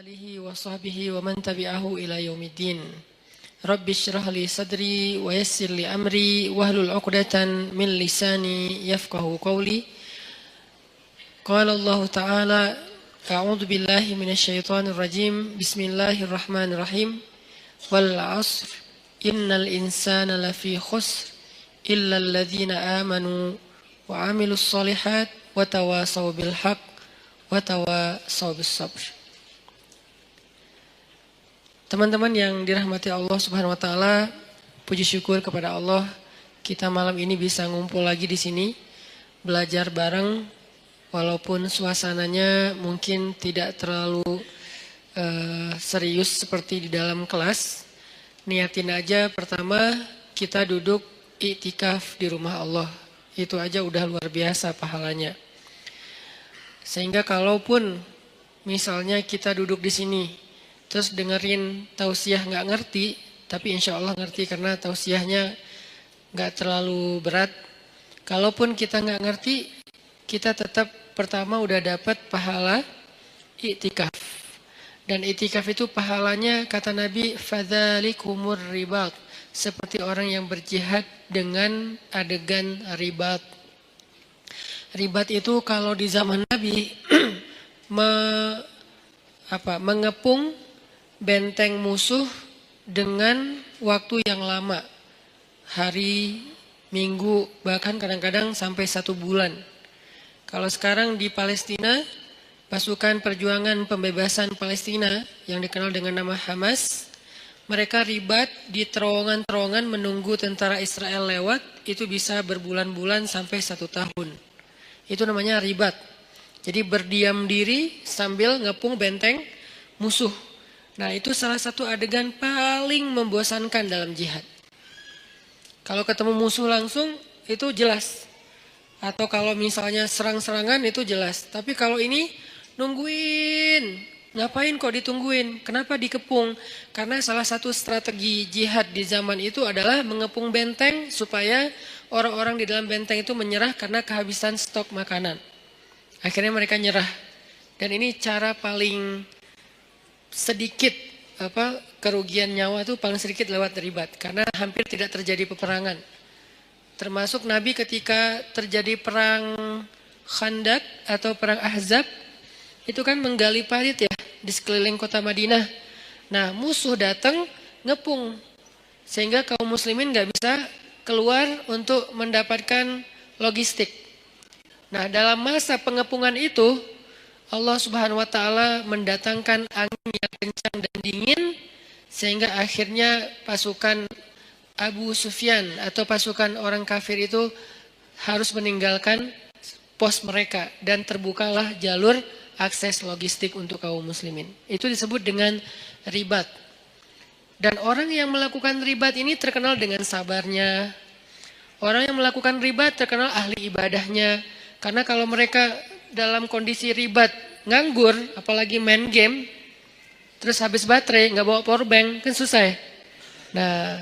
alihi wa sahbihi wa man tabi'ahu ila yaumiddin. Rabbi shrah li sadri wa yassir li amri wahlul 'uqdatan min lisani yafqahu qawli. Qala Allah Ta'ala, a'udzu billahi minasy syaithanir rajim. Bismillahirrahmanirrahim. Wal 'ashr innal insana lafi khusr illa alladhina amanu wa 'amilus shalihat wa tawasaw bil haqq wa tawasaw bis sabr. Teman-teman yang dirahmati Allah Subhanahu wa taala, puji syukur kepada Allah kita malam ini bisa ngumpul lagi di sini belajar bareng walaupun suasananya mungkin tidak terlalu serius seperti di dalam kelas. Niatin aja pertama kita duduk iktikaf di rumah Allah. Itu aja udah luar biasa pahalanya. Sehingga kalaupun misalnya kita duduk di sini terus dengerin tausiah nggak ngerti, tapi insya Allah ngerti karena tausiahnya nggak terlalu berat. Kalaupun kita nggak ngerti, kita tetap pertama udah dapat pahala iktikaf. Dan iktikaf itu pahalanya kata Nabi, fadzalikumur ribat, seperti orang yang berjihad dengan adegan ribat. Ribat itu kalau di zaman Nabi mengepung benteng musuh dengan waktu yang lama, hari, minggu, bahkan kadang-kadang sampai 1 bulan. Kalau sekarang di Palestina, pasukan perjuangan pembebasan Palestina yang dikenal dengan nama Hamas, mereka ribat di terowongan-terowongan menunggu tentara Israel lewat, itu bisa berbulan-bulan sampai 1 tahun. Itu namanya ribat. Jadi berdiam diri sambil ngepung benteng musuh. Nah, itu salah satu adegan paling membosankan dalam jihad. Kalau ketemu musuh langsung itu jelas. Atau kalau misalnya serang-serangan itu jelas. Tapi kalau ini nungguin. Ngapain kok ditungguin? Kenapa dikepung? Karena salah satu strategi jihad di zaman itu adalah mengepung benteng supaya orang-orang di dalam benteng itu menyerah karena kehabisan stok makanan. Akhirnya mereka nyerah. Dan ini cara paling sedikit kerugian nyawa itu paling sedikit lewat ribat karena hampir tidak terjadi peperangan. Termasuk Nabi ketika terjadi perang Khandak atau perang Ahzab itu kan menggali parit ya di sekeliling kota Madinah. Nah, musuh datang ngepung sehingga kaum muslimin nggak bisa keluar untuk mendapatkan logistik. Nah, dalam masa pengepungan itu Allah Subhanahu wa taala mendatangkan angin yang kencang dan dingin sehingga akhirnya pasukan Abu Sufyan atau pasukan orang kafir itu harus meninggalkan pos mereka dan terbukalah jalur akses logistik untuk kaum muslimin. Itu disebut dengan ribat. Dan orang yang melakukan ribat ini terkenal dengan sabarnya. Orang yang melakukan ribat terkenal ahli ibadahnya. Karena kalau mereka dalam kondisi ribat, nganggur, apalagi main game, terus habis baterai, nggak bawa power bank, kan susah ya. Nah,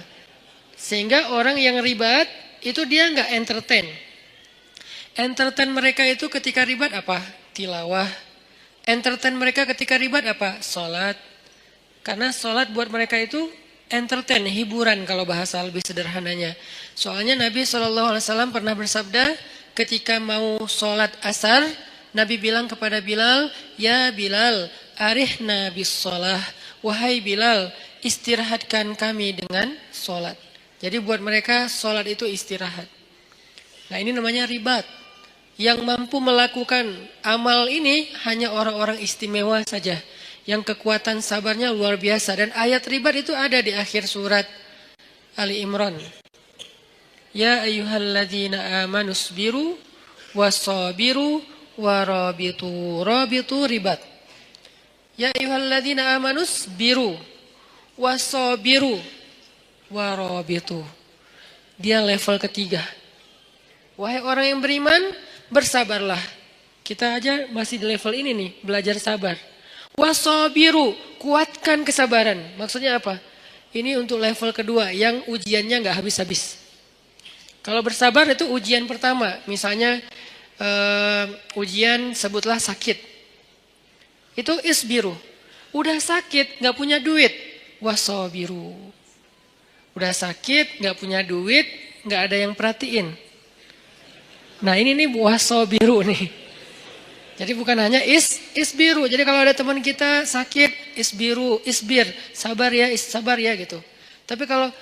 sehingga orang yang ribat, itu dia nggak entertain. Entertain mereka itu ketika ribat apa? Tilawah. Entertain mereka ketika ribat apa? Sholat. Karena sholat buat mereka itu entertain, hiburan kalau bahasa lebih sederhananya. Soalnya Nabi SAW pernah bersabda, ketika mau sholat asar, Nabi bilang kepada Bilal, ya Bilal, arihna bis sholah. Wahai Bilal, istirahatkan kami dengan sholat. Jadi buat mereka sholat itu istirahat. Nah, ini namanya ribat. Yang mampu melakukan amal ini hanya orang-orang istimewa saja. Yang kekuatan sabarnya luar biasa. Dan ayat ribat itu ada di akhir surat Ali Imran. Ya ayyuhalladzina amanusbiru wasabiru warabitu. Rabitu ribat. Ya ayyuhalladzina amanus biru wasabiru warabitu. Dia level ketiga. Wahai orang yang beriman, bersabarlah. Kita aja masih di level ini nih, belajar sabar. Wasabiru, kuatkan kesabaran. Maksudnya apa? Ini untuk level kedua yang ujiannya nggak habis-habis. Kalau bersabar itu ujian pertama. Misalnya ujian sebutlah sakit. Itu isbiru. Udah sakit, nggak punya duit, wasobiru. Udah sakit, nggak punya duit, nggak ada yang perhatiin. Nah ini nih wasobiru nih. Jadi bukan hanya isbiru. Jadi kalau ada teman kita sakit, isbir, sabar ya gitu. Tapi kalau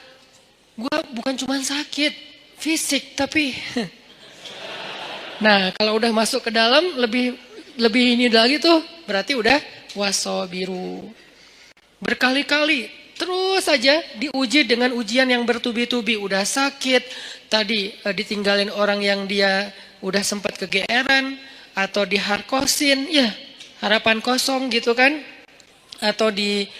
gue bukan cuma sakit fisik, tapi nah kalau udah masuk ke dalam lebih ini lagi tuh berarti udah wasobiru. Berkali-kali terus saja diuji dengan ujian yang bertubi-tubi. Udah sakit, tadi ditinggalin orang yang dia udah sempat kegeeran, atau diharkosin, ya harapan kosong gitu kan, atau di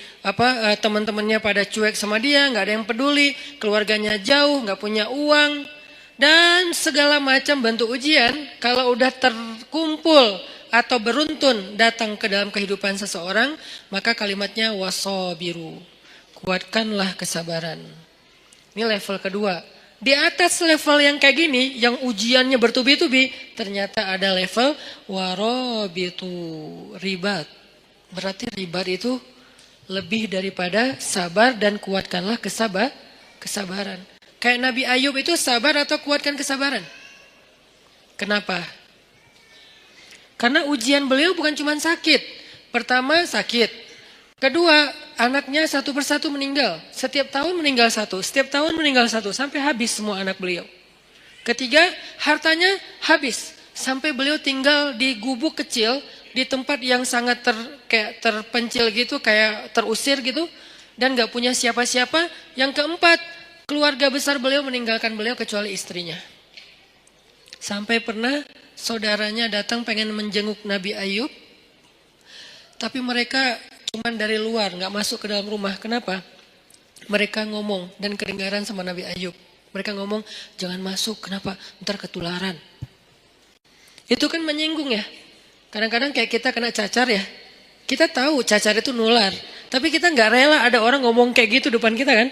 teman-temannya pada cuek sama dia, nggak ada yang peduli, keluarganya jauh, nggak punya uang, dan segala macam bentuk ujian. Kalau udah terkumpul atau beruntun datang ke dalam kehidupan seseorang, maka kalimatnya wasobiru, kuatkanlah kesabaran. Ini level kedua. Di atas level yang kayak gini, yang ujiannya bertubi-tubi, ternyata ada level warobitu, ribat. Berarti ribat itu lebih daripada sabar dan kuatkanlah kesabaran. Kayak Nabi Ayub itu sabar atau kuatkan kesabaran? Kenapa? Karena ujian beliau bukan cuma sakit. Pertama sakit. Kedua, anaknya satu persatu meninggal. Setiap tahun meninggal satu, sampai habis semua anak beliau. Ketiga, hartanya habis. Sampai beliau tinggal di gubuk kecil, di tempat yang sangat kayak terpencil gitu, kayak terusir gitu. Dan gak punya siapa-siapa. Yang keempat, keluarga besar beliau meninggalkan beliau kecuali istrinya. Sampai pernah saudaranya datang pengen menjenguk Nabi Ayub. Tapi mereka cuman dari luar, nggak masuk ke dalam rumah. Kenapa? Mereka ngomong dan kedengaran sama Nabi Ayub. Mereka ngomong, jangan masuk. Kenapa? Ntar ketularan. Itu kan menyinggung ya. Kadang-kadang kayak kita kena cacar ya. Kita tahu cacar itu nular. Tapi kita nggak rela ada orang ngomong kayak gitu depan kita kan.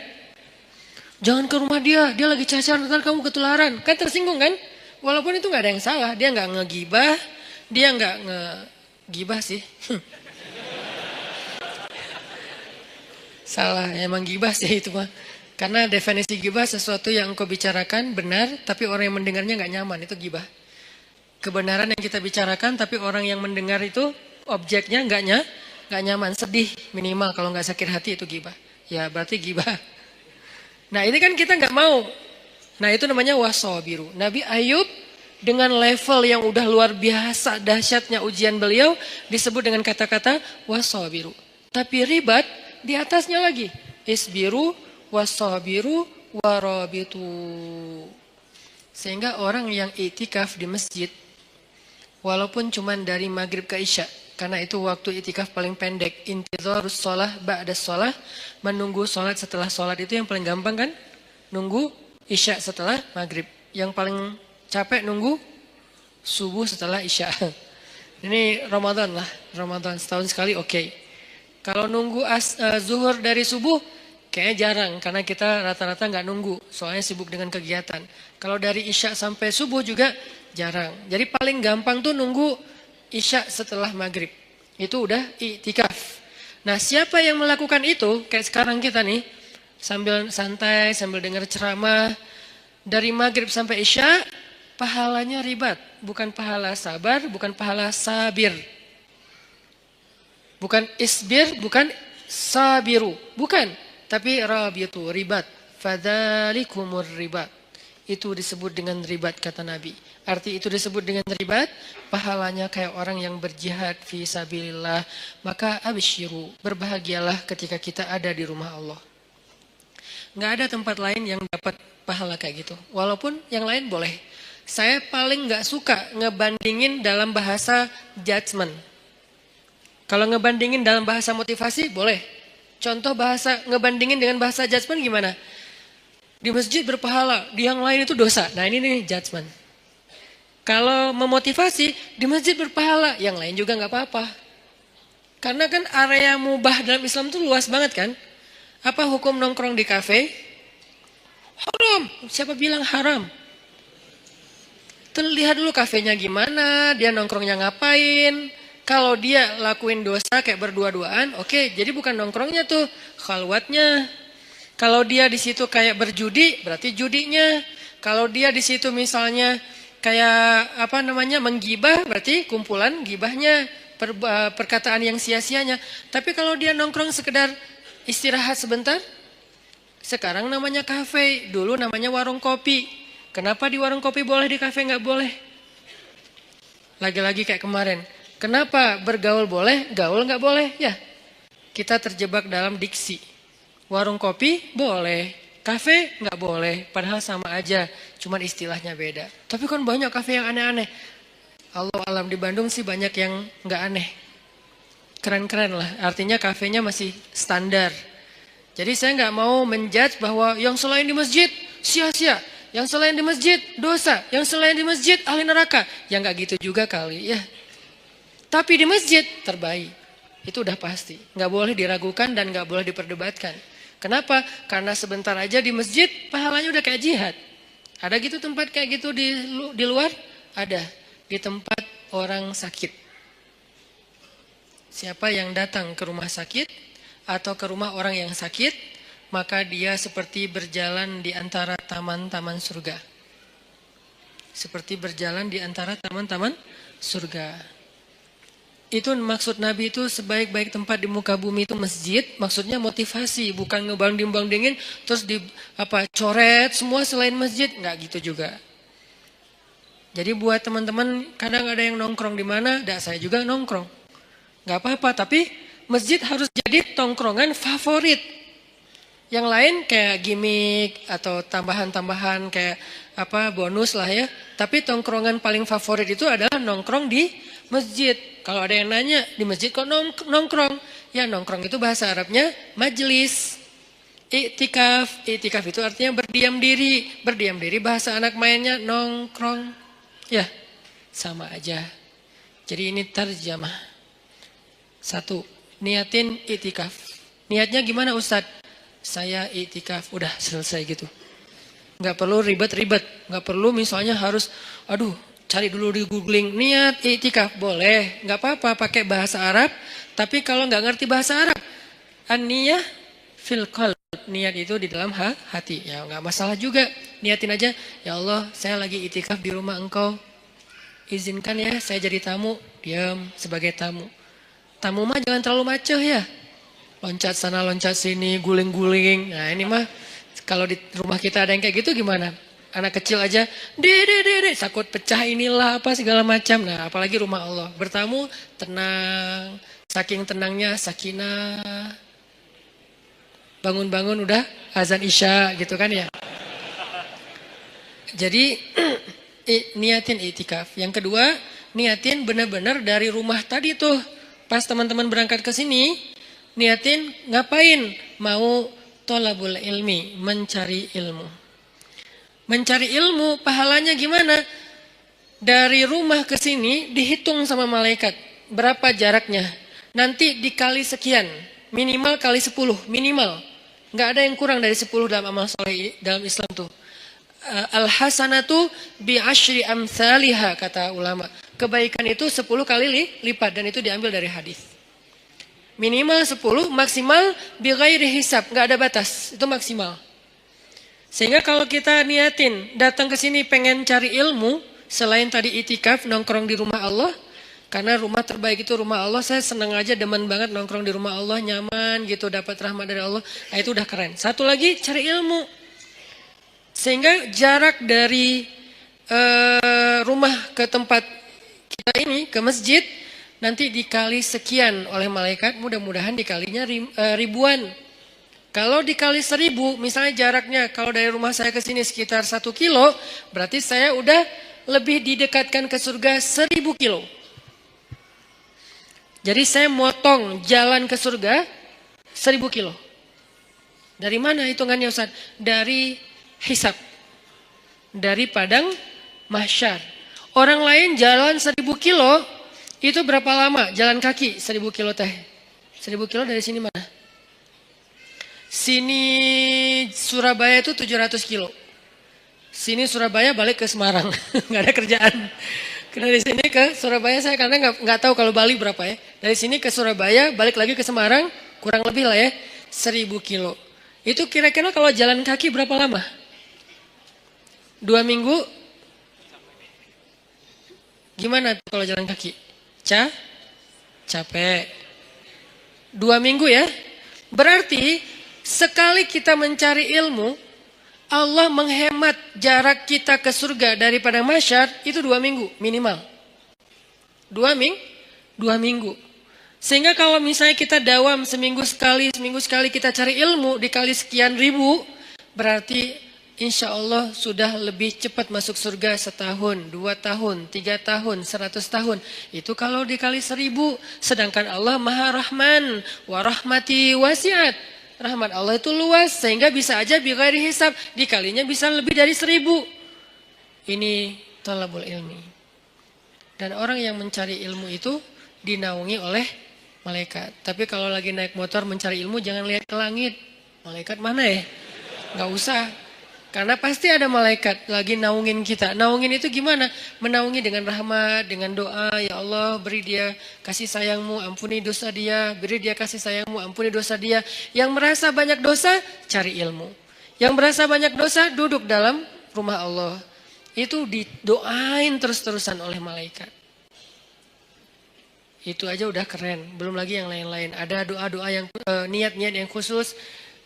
Jangan ke rumah dia lagi cacar, ntar kamu ketularan. Kan tersinggung kan? Walaupun itu nggak ada yang salah. Dia nggak ngegibah, dia nggak ngegibah sih. Salah, emang gibah sih itu mah. Karena definisi gibah sesuatu yang engkau bicarakan benar, tapi orang yang mendengarnya nggak nyaman, itu gibah. Kebenaran yang kita bicarakan, tapi orang yang mendengar itu objeknya nggak nyaman, sedih minimal kalau nggak sakit hati itu gibah. Ya berarti gibah. Nah ini kan kita nggak mau. Nah itu namanya wasobiru. Nabi Ayub dengan level yang udah luar biasa dahsyatnya ujian beliau disebut dengan kata-kata wasobiru. Tapi ribat di atasnya lagi, isbiru, wasabiru, warabitu. Sehingga orang yang itikaf di masjid, walaupun cuma dari maghrib ke isya, karena itu waktu itikaf paling pendek, intizarus sholah ba'da sholah, menunggu sholat setelah sholat itu yang paling gampang kan? Nunggu isya setelah maghrib. Yang paling capek nunggu subuh setelah isya. Ini Ramadan lah, Ramadan setahun sekali oke. Kalau nunggu zuhur dari subuh, kayaknya jarang. Karena kita rata-rata nggak nunggu, soalnya sibuk dengan kegiatan. Kalau dari isya sampai subuh juga jarang. Jadi paling gampang tuh nunggu isya setelah maghrib. Itu udah i'tikaf. Nah siapa yang melakukan itu, kayak sekarang kita nih, sambil santai, sambil dengar ceramah, dari maghrib sampai isya, pahalanya ribat. Bukan pahala sabar, bukan pahala sabir. Bukan isbir, bukan sabiru. Bukan. Tapi rabitu, ribat. Fadzalikumur ribat. Itu disebut dengan ribat kata Nabi. Arti itu disebut dengan ribat, pahalanya kayak orang yang berjihad fi sabilillah. Maka absyiru, berbahagialah ketika kita ada di rumah Allah. Nggak ada tempat lain yang dapat pahala kayak gitu. Walaupun yang lain boleh. Saya paling nggak suka ngebandingin dalam bahasa judgment. Kalau ngebandingin dalam bahasa motivasi, boleh. Contoh bahasa ngebandingin dengan bahasa judgment gimana? Di masjid berpahala, di yang lain itu dosa. Nah ini nih judgment. Kalau memotivasi, di masjid berpahala, yang lain juga nggak apa-apa. Karena kan area mubah dalam Islam itu luas banget kan? Apa hukum nongkrong di kafe? Haram. Siapa bilang haram? Lihat dulu kafenya gimana, dia nongkrongnya ngapain. Kalau dia lakuin dosa kayak berdua-duaan, oke, jadi bukan nongkrongnya tuh, khalwatnya. Kalau dia di situ kayak berjudi, berarti judinya. Kalau dia di situ misalnya kayak menggibah, berarti kumpulan gibahnya, perkataan yang sia-sianya. Tapi kalau dia nongkrong sekedar istirahat sebentar, sekarang namanya kafe, dulu namanya warung kopi. Kenapa di warung kopi boleh, di kafe nggak boleh? Lagi-lagi kayak kemarin. Kenapa bergaul boleh, gaul nggak boleh? Ya, kita terjebak dalam diksi. Warung kopi boleh, kafe nggak boleh. Padahal sama aja, cuman istilahnya beda. Tapi kan banyak kafe yang aneh-aneh. Allah alam, di Bandung sih banyak yang nggak aneh. Keren-keren lah, artinya kafenya masih standar. Jadi saya nggak mau menjudge bahwa yang selain di masjid sia-sia, yang selain di masjid dosa, yang selain di masjid ahli neraka. Ya nggak gitu juga kali ya. Tapi di masjid terbaik, itu udah pasti. Nggak boleh diragukan dan nggak boleh diperdebatkan. Kenapa? Karena sebentar aja di masjid pahalanya udah kayak jihad. Ada gitu tempat kayak gitu di luar? Ada. Di tempat orang sakit. Siapa yang datang ke rumah sakit atau ke rumah orang yang sakit, maka dia seperti berjalan di antara taman-taman surga. Seperti berjalan di antara taman-taman surga. Itu maksud Nabi itu sebaik-baik tempat di muka bumi itu masjid, maksudnya motivasi, bukan ngebanding-bandingin terus coret semua selain masjid, nggak gitu juga. Jadi buat teman-teman kadang ada yang nongkrong di mana, saya juga nongkrong. Nggak apa-apa, tapi masjid harus jadi tongkrongan favorit. Yang lain kayak gimmick atau tambahan-tambahan kayak bonus lah ya. Tapi tongkrongan paling favorit itu adalah nongkrong di masjid. Kalau ada yang nanya, di masjid kok nongkrong? Ya nongkrong itu bahasa Arabnya majelis. I'tikaf. I'tikaf itu artinya berdiam diri. Berdiam diri bahasa anak mainnya nongkrong. Ya, sama aja. Jadi ini terjemah. 1. Niatin i'tikaf. Niatnya gimana Ustadz? Saya i'tikaf. Udah selesai gitu. Nggak perlu ribet-ribet. Nggak perlu misalnya harus, cari dulu di googling, niat i'tikaf, boleh, nggak apa-apa pakai bahasa Arab, tapi kalau nggak ngerti bahasa Arab, an-niyah fil qalb, niat itu di dalam hati, ya nggak masalah juga, niatin aja, ya Allah saya lagi i'tikaf di rumah engkau, izinkan ya saya jadi tamu, diam sebagai tamu mah jangan terlalu macoh ya, loncat sana loncat sini, guling-guling, nah ini mah kalau di rumah kita ada yang kayak gitu gimana? Anak kecil aja, dede, takut pecah inilah apa segala macam. Nah, apalagi rumah Allah. Bertamu tenang, saking tenangnya sakinah. Bangun-bangun udah azan isya gitu kan ya. Jadi niatin i'tikaf. Yang kedua, niatin benar-benar dari rumah tadi tuh. Pas teman-teman berangkat ke sini, niatin ngapain? Mau thalabul ilmi, mencari ilmu. Mencari ilmu pahalanya gimana? Dari rumah ke sini dihitung sama malaikat. Berapa jaraknya? Nanti dikali sekian. Minimal kali 10. Minimal. Nggak ada yang kurang dari 10 dalam amal soleh dalam Islam tuh. Al-hasanatu bi'ashri amthaliha kata ulama. Kebaikan itu 10 kali lipat. Dan itu diambil dari hadis. Minimal 10, maksimal bighairi hisab. Nggak ada batas. Itu maksimal. Sehingga kalau kita niatin datang ke sini pengen cari ilmu, selain tadi i'tikaf nongkrong di rumah Allah, karena rumah terbaik itu rumah Allah, saya senang aja demen banget nongkrong di rumah Allah, nyaman gitu, dapat rahmat dari Allah, nah itu udah keren. Satu lagi cari ilmu, sehingga jarak dari rumah ke tempat kita ini, ke masjid, nanti dikali sekian oleh malaikat, mudah-mudahan dikalinya ribuan. Kalau dikali 1000, misalnya jaraknya kalau dari rumah saya ke sini sekitar 1 kilo, berarti saya udah lebih didekatkan ke surga 1000 kilo. Jadi saya motong jalan ke surga 1000 kilo. Dari mana hitungannya Ustaz? Dari hisab. Dari padang mahsyar. Orang lain jalan 1000 kilo, itu berapa lama? Jalan kaki 1000 kilo teh. 1000 kilo dari sini mana? Sini Surabaya itu 700 kilo. Sini Surabaya balik ke Semarang. Nggak ada kerjaan. Dari sini ke Surabaya saya karena nggak tahu kalau Bali berapa ya. Dari sini ke Surabaya, balik lagi ke Semarang, kurang lebih lah ya 1000 kilo. Itu kira-kira kalau jalan kaki berapa lama? 2 minggu? Gimana tuh kalau jalan kaki? Capek. 2 minggu ya. Berarti sekali kita mencari ilmu, Allah menghemat jarak kita ke surga daripada mahsyar itu 2 minggu minimal. 2 minggu. Sehingga kalau misalnya kita dawam seminggu sekali kita cari ilmu dikali sekian ribu, berarti insya Allah sudah lebih cepat masuk surga 1 tahun, 2 tahun, 3 tahun, 100 tahun. Itu kalau dikali 1000, sedangkan Allah Maha Rahman, wa rahmati wasiat. Rahmat Allah itu luas sehingga bisa aja bighairi hisab, dikalinya bisa lebih dari 1000. Ini thalabul ilmi. Dan orang yang mencari ilmu itu dinaungi oleh malaikat. Tapi kalau lagi naik motor mencari ilmu jangan lihat ke langit. Malaikat mana ya? Gak usah. Karena pasti ada malaikat lagi naungin kita. Naungin itu gimana? Menaungi dengan rahmat, dengan doa. Ya Allah beri dia kasih sayangmu, ampuni dosa dia. Beri dia kasih sayangmu, ampuni dosa dia. Yang merasa banyak dosa, cari ilmu. Yang merasa banyak dosa, duduk dalam rumah Allah. Itu didoain terus-terusan oleh malaikat. Itu aja udah keren. Belum lagi yang lain-lain. Ada doa-doa yang niat-niat yang khusus.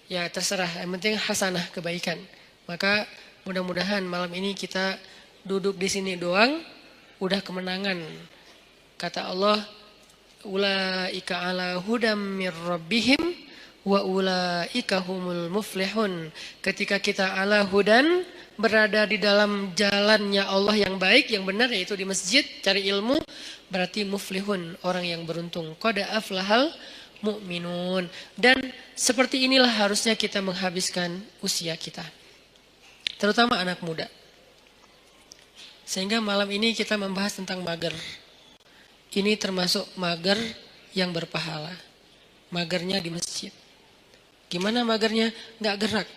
Ya terserah. Yang penting hasanah, kebaikan. Maka mudah-mudahan malam ini kita duduk di sini doang udah kemenangan. Kata Allah, ulaika ala hudam mir rabbihim wa ulaika humul muflihun. Ketika kita ala hudan berada di dalam jalannya Allah yang baik, yang benar yaitu di masjid cari ilmu, berarti muflihun, orang yang beruntung. Qad aflahal mu'minun. Dan seperti inilah harusnya kita menghabiskan usia kita. Terutama anak muda. Sehingga malam ini kita membahas tentang mager. Ini termasuk mager yang berpahala. Magernya di masjid. Gimana magernya? Nggak gerak.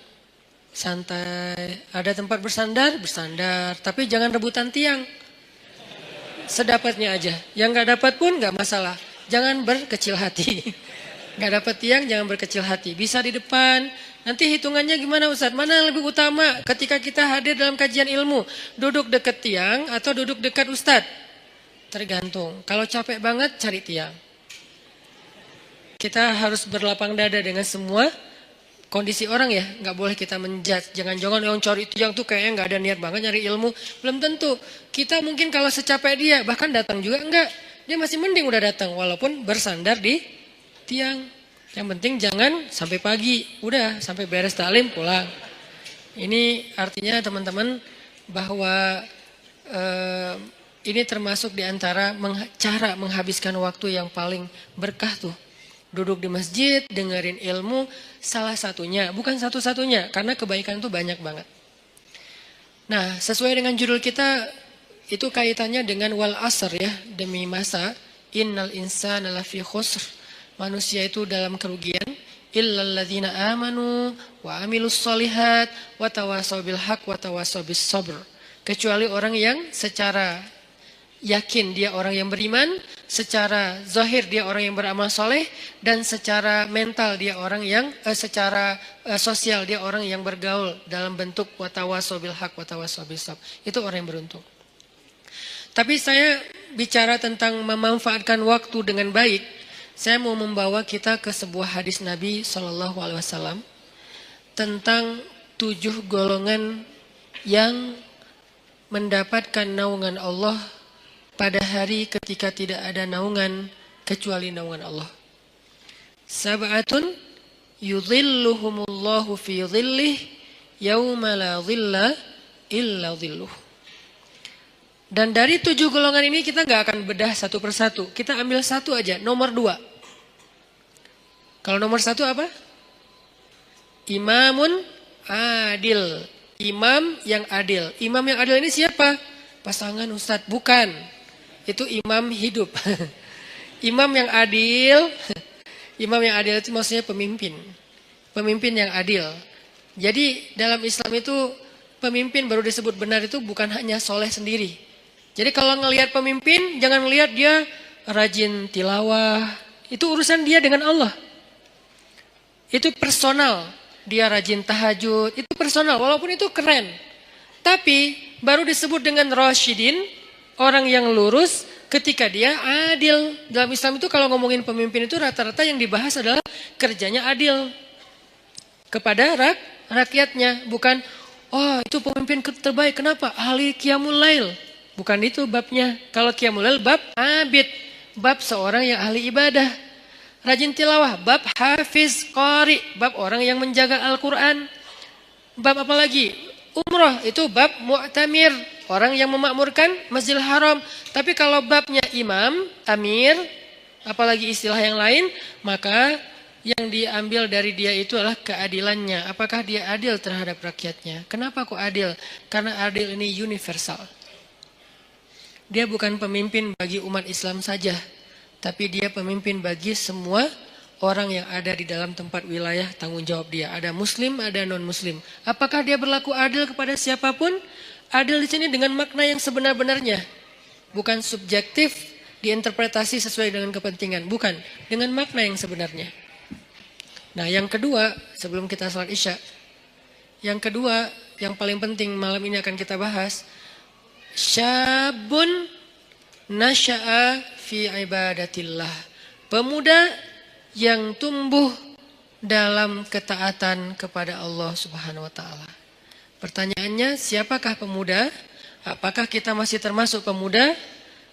Santai. Ada tempat bersandar, bersandar. Tapi jangan rebutan tiang. Sedapatnya aja. Yang nggak dapat pun nggak masalah. Jangan berkecil hati. Nggak dapat tiang, jangan berkecil hati. Bisa di depan. Nanti hitungannya gimana Ustaz? Mana yang lebih utama ketika kita hadir dalam kajian ilmu? Duduk dekat tiang atau duduk dekat Ustaz? Tergantung. Kalau capek banget cari tiang. Kita harus berlapang dada dengan semua kondisi orang ya. Nggak boleh kita menjudge. Jangan-jangan yang cari tiang tuh kayaknya nggak ada niat banget nyari ilmu. Belum tentu. Kita mungkin kalau secapek dia bahkan datang juga enggak. Dia masih mending udah datang walaupun bersandar di tiang. Yang penting jangan sampai pagi, udah sampai beres taklim pulang. Ini artinya teman-teman bahwa ini termasuk diantara cara menghabiskan waktu yang paling berkah tuh. Duduk di masjid, dengerin ilmu, salah satunya, bukan satu-satunya, karena kebaikan itu banyak banget. Nah, sesuai dengan judul kita, itu kaitannya dengan wal asr ya, demi masa, innal insana lafi khusr. Manusia itu dalam kerugian illalladzina amanu wa amilus solihat wa tawasaw bil haq wa tawasaw bis sabr. Kecuali orang yang secara yakin dia orang yang beriman, secara zahir dia orang yang beramal soleh, dan secara mental dia orang yang secara sosial dia orang yang bergaul dalam bentuk wa tawasaw bil haq wa tawasaw bis sabr. Itu orang yang beruntung. Tapi saya bicara tentang memanfaatkan waktu dengan baik. Saya mau membawa kita ke sebuah hadis Nabi SAW tentang 7 golongan yang mendapatkan naungan Allah pada hari ketika tidak ada naungan kecuali naungan Allah. Sab'atun yudhilluhumullahu fi dhillih yawma la dhilla illa dhilluh. Dan dari 7 golongan ini kita nggak akan bedah satu persatu. Kita ambil satu aja, nomor 2. Kalau nomor 1 apa? Imamun adil. Imam yang adil. Imam yang adil ini siapa? Pasangan Ustadz. Bukan. Itu imam hidup. Imam yang adil. Imam yang adil itu maksudnya pemimpin. Pemimpin yang adil. Jadi dalam Islam itu pemimpin baru disebut benar itu bukan hanya soleh sendiri. Jadi kalau ngelihat pemimpin, jangan ngelihat dia rajin tilawah. Itu urusan dia dengan Allah. Itu personal. Dia rajin tahajud. Itu personal, walaupun itu keren. Tapi baru disebut dengan rasyidin, orang yang lurus ketika dia adil. Dalam Islam itu kalau ngomongin pemimpin itu rata-rata yang dibahas adalah kerjanya adil kepada rakyatnya. Bukan, oh itu pemimpin terbaik, kenapa? Ahli qiyamul lail. Bukan itu babnya. Kalau qiyamul lail bab abid, bab seorang yang ahli ibadah. Rajin tilawah, bab hafiz qari, bab orang yang menjaga Al-Quran. Bab apa lagi? Umrah, itu bab mu'tamir, orang yang memakmurkan Masjidil Haram. Tapi kalau babnya imam, amir, apalagi istilah yang lain, maka yang diambil dari dia itu adalah keadilannya. Apakah dia adil terhadap rakyatnya? Kenapa kok adil? Karena adil ini universal. Dia bukan pemimpin bagi umat Islam saja, tapi dia pemimpin bagi semua orang yang ada di dalam tempat wilayah tanggung jawab dia. Ada muslim, ada non-muslim. Apakah dia berlaku adil kepada siapapun? Adil di sini dengan makna yang sebenar-benarnya. Bukan subjektif, diinterpretasi sesuai dengan kepentingan. Bukan, dengan makna yang sebenarnya. Nah yang kedua, sebelum kita salat isya. Yang kedua, yang paling penting malam ini akan kita bahas. Syabun nasya'a fi ibadatillah. Pemuda yang tumbuh dalam ketaatan kepada Allah Subhanahu wa taala. Pertanyaannya, siapakah pemuda? Apakah kita masih termasuk pemuda?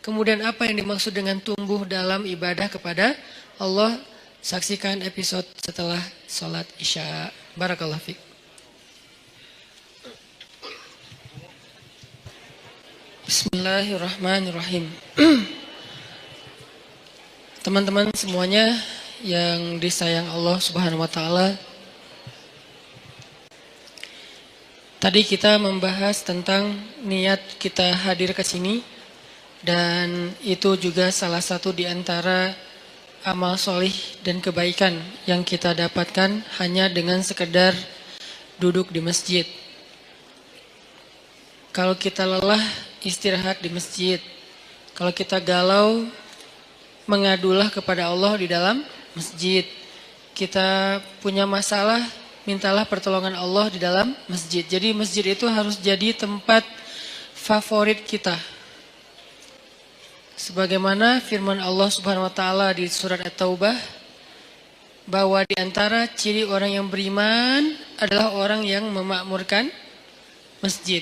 Kemudian apa yang dimaksud dengan tumbuh dalam ibadah kepada Allah? Saksikan episode setelah salat Isya. Barakallahu fiik. Bismillahirrahmanirrahim. Teman-teman semuanya yang disayang Allah Subhanahu wa taala. Tadi kita membahas tentang niat kita hadir ke sini, dan itu juga salah satu di antara amal solih dan kebaikan yang kita dapatkan hanya dengan sekedar duduk di masjid. Kalau kita lelah, istirahat di masjid. Kalau kita galau, mengadulah kepada Allah di dalam masjid. Kita punya masalah, mintalah pertolongan Allah di dalam masjid. Jadi masjid itu harus jadi tempat favorit kita. Sebagaimana firman Allah Subhanahu wa taala di surat At-Taubah, bahwa di antara ciri orang yang beriman adalah orang yang memakmurkan masjid.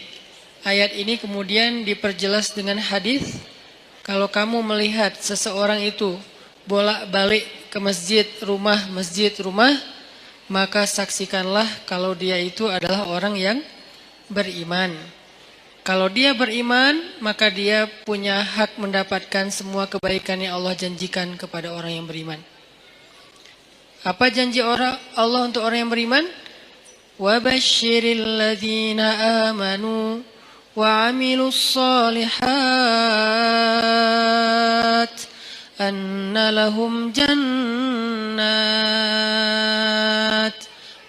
Ayat ini kemudian diperjelas dengan hadis, kalau kamu melihat seseorang itu bolak-balik ke masjid rumah, maka saksikanlah kalau dia itu adalah orang yang beriman. Kalau dia beriman, maka dia punya hak mendapatkan semua kebaikan yang Allah janjikan kepada orang yang beriman. Apa janji Allah untuk orang yang beriman? وَبَشِّرِ الَّذِينَ آمَنُوا وَعَمِلُوا الصَّالِحَاتِ أَنَّ لَهُمْ جَنَّاتِ.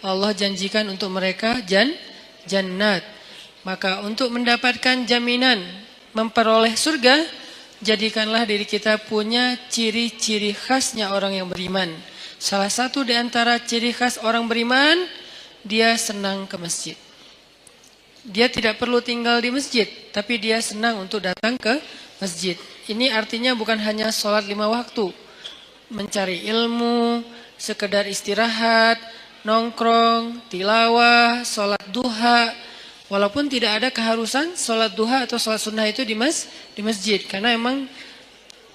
Allah janjikan untuk mereka jannat. Maka untuk mendapatkan jaminan memperoleh surga, jadikanlah diri kita punya ciri-ciri khasnya orang yang beriman. Salah satu di antara ciri khas orang beriman, dia senang ke masjid. Dia tidak perlu tinggal di masjid, tapi dia senang untuk datang ke masjid. Ini artinya bukan hanya sholat 5 waktu, mencari ilmu, sekedar istirahat, nongkrong, tilawah, sholat duha. Walaupun tidak ada keharusan sholat duha atau sholat sunnah itu di masjid. Karena emang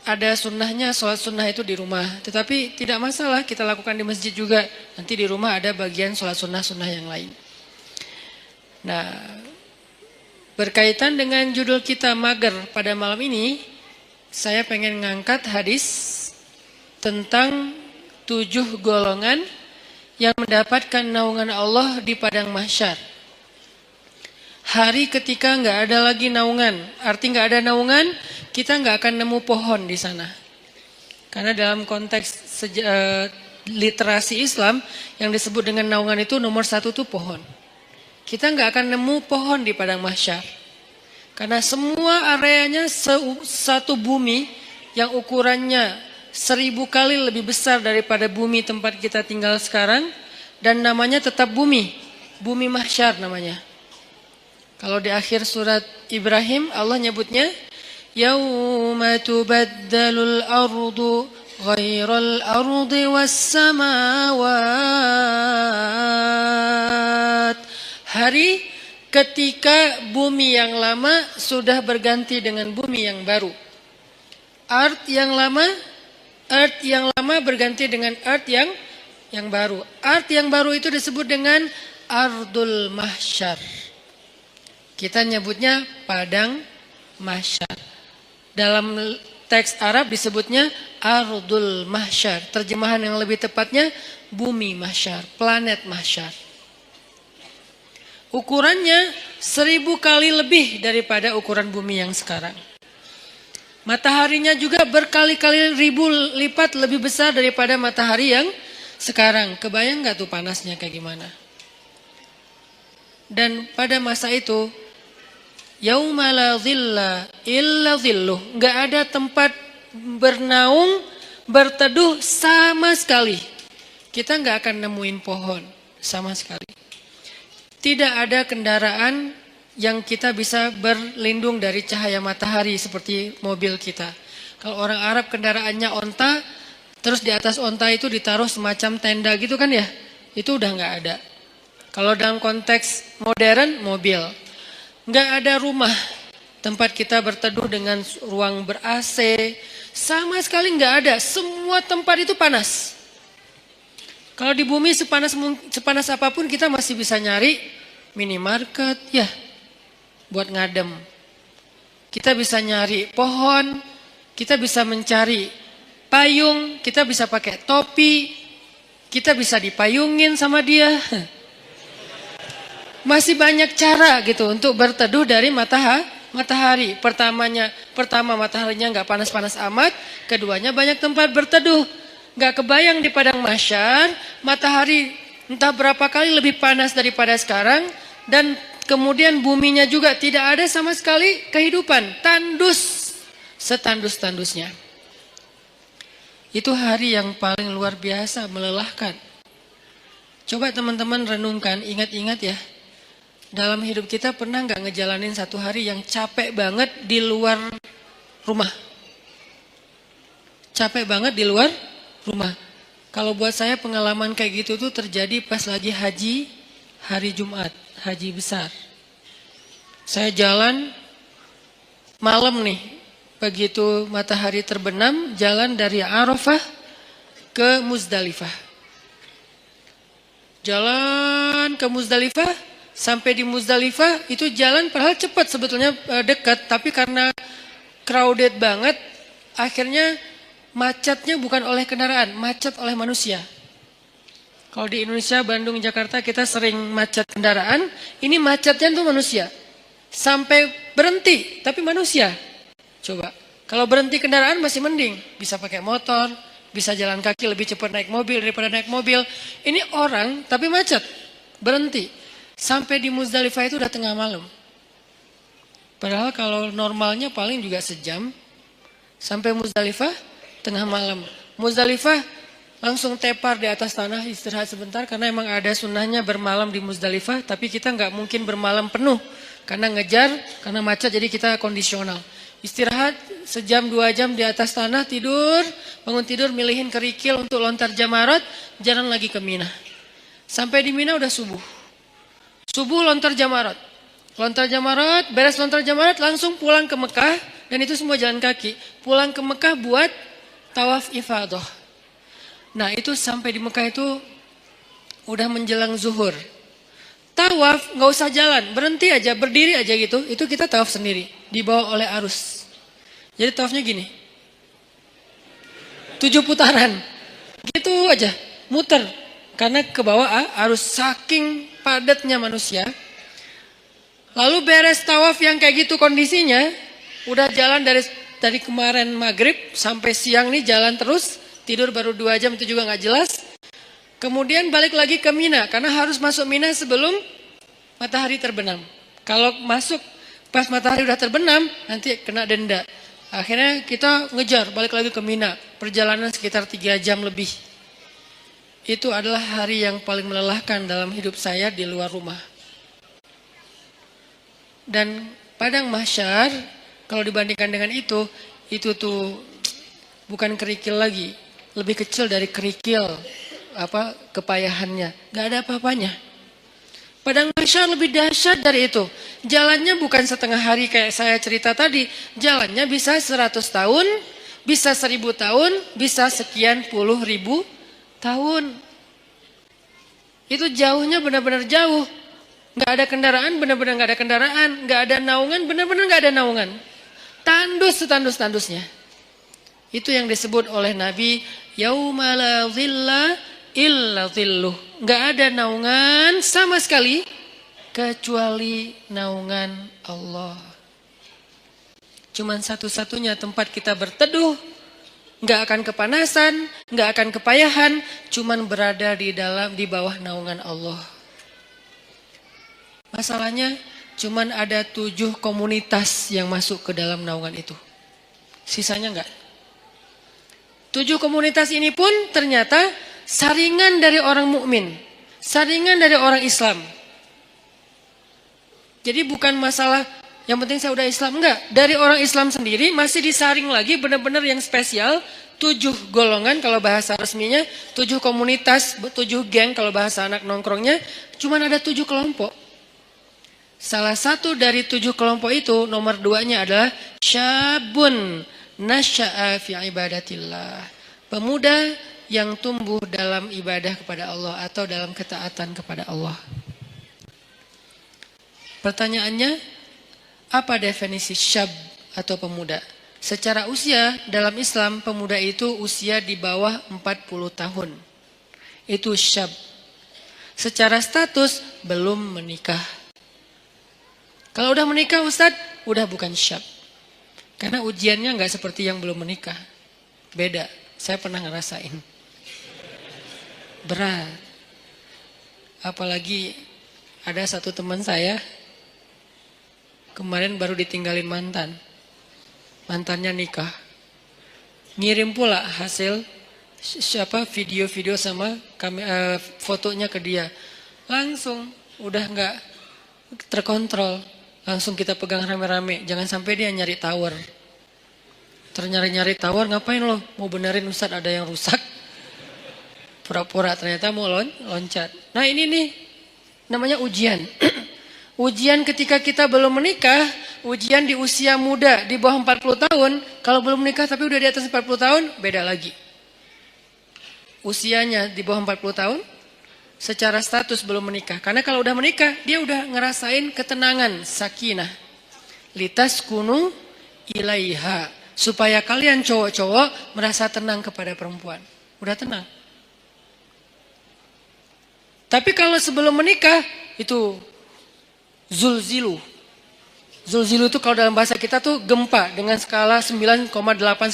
ada sunnahnya sholat sunnah itu di rumah. Tetapi tidak masalah kita lakukan di masjid juga. Nanti di rumah ada bagian sholat sunnah-sunnah yang lain. Nah, berkaitan dengan judul kita mager pada malam ini, saya pengen ngangkat hadis tentang 7 golongan yang mendapatkan naungan Allah di padang mahsyar. Hari ketika nggak ada lagi naungan, arti nggak ada naungan, kita nggak akan nemu pohon di sana. Karena dalam konteks literasi Islam yang disebut dengan naungan itu nomor 1 tuh pohon. Kita nggak akan nemu pohon di padang mahsyar. Karena semua areanya satu bumi yang ukurannya 1000 kali lebih besar daripada bumi tempat kita tinggal sekarang. Dan namanya tetap bumi. Bumi mahsyar namanya. Kalau di akhir surat Ibrahim Allah nyebutnya Yauma tubaddalul ardu ghairal ardi was samawat. Hari ketika bumi yang lama sudah berganti dengan bumi yang baru. Earth yang lama berganti dengan earth yang baru. Earth yang baru itu disebut dengan Ardul Mahsyar. Kita nyebutnya padang mahsyar. Dalam teks Arab disebutnya Ardul Mahsyar. Terjemahan yang lebih tepatnya bumi mahsyar, planet mahsyar. Ukurannya 1000 kali lebih daripada ukuran bumi yang sekarang. Mataharinya juga berkali-kali ribu lipat lebih besar daripada matahari yang sekarang. Kebayang gak tuh panasnya kayak gimana? Dan pada masa itu, yauma la dhilla illa dhilluh. Gak ada tempat bernaung, berteduh sama sekali. Kita gak akan nemuin pohon sama sekali. Tidak ada kendaraan yang kita bisa berlindung dari cahaya matahari seperti mobil kita. Kalau orang Arab kendaraannya onta, terus di atas onta itu ditaruh semacam tenda gitu kan ya. Itu udah gak ada. Kalau dalam konteks modern, mobil. Gak ada rumah tempat kita berteduh dengan ruang ber-AC. Sama sekali gak ada. Semua tempat itu panas. Kalau di bumi sepanas apapun kita masih bisa nyari minimarket ya buat ngadem. Kita bisa nyari pohon, kita bisa mencari payung, kita bisa pakai topi, kita bisa dipayungin sama dia. Masih banyak cara gitu untuk berteduh dari matahari. Pertama mataharinya nggak panas-panas amat, keduanya banyak tempat berteduh. Gak kebayang di padang mahsyar, matahari entah berapa kali lebih panas daripada sekarang, dan kemudian buminya juga tidak ada sama sekali kehidupan, tandus, setandus-tandusnya. Itu hari yang paling luar biasa, melelahkan. Coba teman-teman renungkan, ingat-ingat ya, dalam hidup kita pernah gak ngejalanin satu hari yang capek banget di luar rumah? Capek banget di luar rumah. Kalau buat saya pengalaman kayak gitu tuh terjadi pas lagi haji, hari Jumat, haji besar. Saya jalan malam nih, begitu matahari terbenam, jalan dari Arafah ke Muzdalifah. Jalan ke Muzdalifah, sampai di Muzdalifah itu jalan padahal cepat sebetulnya, dekat, tapi karena crowded banget, akhirnya macetnya bukan oleh kendaraan, macet oleh manusia. Kalau di Indonesia, Bandung, Jakarta kita sering macet kendaraan, ini macetnya tuh manusia. Sampai berhenti, tapi manusia. Coba, kalau berhenti kendaraan masih mending, bisa pakai motor, bisa jalan kaki lebih cepat naik mobil daripada naik mobil. Ini orang tapi macet, berhenti. Sampai di Muzdalifah itu udah tengah malam. Padahal kalau normalnya paling juga sejam. Sampai Muzdalifah tengah malam. Muzdalifah langsung tepar di atas tanah, istirahat sebentar karena emang ada sunnahnya bermalam di Muzdalifah, tapi kita nggak mungkin bermalam penuh karena ngejar, karena macet, jadi kita kondisional. Istirahat sejam 2 jam di atas tanah, tidur, bangun tidur, milihin kerikil untuk lontar jamarat, jalan lagi ke Mina. Sampai di Mina udah subuh. Subuh lontar jamarat. Lontar jamarat, beres lontar jamarat langsung pulang ke Mekah, dan itu semua jalan kaki. Pulang ke Mekah buat tawaf ifadah. Nah itu sampai di Mekah itu udah menjelang zuhur. Tawaf gak usah jalan, berhenti aja, berdiri aja gitu. Itu kita tawaf sendiri, dibawa oleh arus. Jadi tawafnya gini, 7 putaran, gitu aja, muter. Karena ke bawah arus, saking padatnya manusia. Lalu beres tawaf yang kayak gitu kondisinya, udah jalan dari kemarin maghrib sampai siang nih jalan terus, tidur baru 2 jam itu juga gak jelas. Kemudian balik lagi ke Mina, karena harus masuk Mina sebelum matahari terbenam. Kalau masuk Pas matahari udah terbenam, nanti kena denda. Akhirnya kita ngejar, balik lagi ke Mina. Perjalanan sekitar 3 jam lebih. Itu adalah hari yang paling melelahkan dalam hidup saya di luar rumah. Dan padang mahsyar, kalau dibandingkan dengan itu tuh bukan kerikil lagi. Lebih kecil dari kerikil kepayahannya. Gak ada apa-apanya. Padang mahsyar lebih dahsyat dari itu. Jalannya bukan setengah hari kayak saya cerita tadi. Jalannya bisa 100 tahun, bisa 1000 tahun, bisa sekian puluh ribu tahun. Itu jauhnya benar-benar jauh. Gak ada kendaraan, benar-benar gak ada kendaraan. Gak ada naungan, benar-benar gak ada naungan. Tandus setandus-tandusnya. Itu yang disebut oleh Nabi, yauma la dhilla illa dhilluh. Gak ada naungan sama sekali kecuali naungan Allah. Cuman satu-satunya tempat kita berteduh, gak akan kepanasan, gak akan kepayahan, cuman berada di bawah naungan Allah. Masalahnya cuman ada 7 komunitas yang masuk ke dalam naungan itu. Sisanya enggak. 7 komunitas ini pun ternyata saringan dari orang mukmin, saringan dari orang Islam. Jadi bukan masalah yang penting saya udah Islam, enggak. Dari orang Islam sendiri masih disaring lagi benar-benar yang spesial. 7 golongan kalau bahasa resminya, 7 komunitas, 7 geng kalau bahasa anak nongkrongnya, cuman ada 7 kelompok. Salah satu dari 7 kelompok itu, nomor 2-nya adalah syabun nasya'a fi ibadatillah. Pemuda yang tumbuh dalam ibadah kepada Allah atau dalam ketaatan kepada Allah. Pertanyaannya, apa definisi syab atau pemuda? Secara usia dalam Islam, pemuda itu usia di bawah 40 tahun. Itu syab. Secara status belum menikah. Kalau udah menikah Ustadz, udah bukan syab. Karena ujiannya nggak seperti yang belum menikah. Beda, saya pernah ngerasain. Berat. Apalagi ada satu teman saya, kemarin baru ditinggalin mantan. Mantannya nikah. Ngirim pula hasil video-video sama fotonya ke dia. Langsung udah nggak terkontrol. Langsung kita pegang rame-rame. Jangan sampai dia nyari tower. Nyari tower, ngapain lo? Mau benerin Ustadz ada yang rusak. Pura-pura ternyata mau loncat. Nah ini nih namanya ujian. Ujian ketika kita belum menikah, ujian di usia muda di bawah 40 tahun, kalau belum menikah tapi udah di atas 40 tahun, beda lagi. Usianya di bawah 40 tahun, secara status belum menikah. Karena kalau udah menikah, dia udah ngerasain ketenangan, sakinah. Litaskunu ilaiha. Supaya kalian cowok-cowok merasa tenang kepada perempuan. Udah tenang. Tapi kalau sebelum menikah, itu zulzilu. Zulzilu itu kalau dalam bahasa kita tuh gempa dengan skala 9,8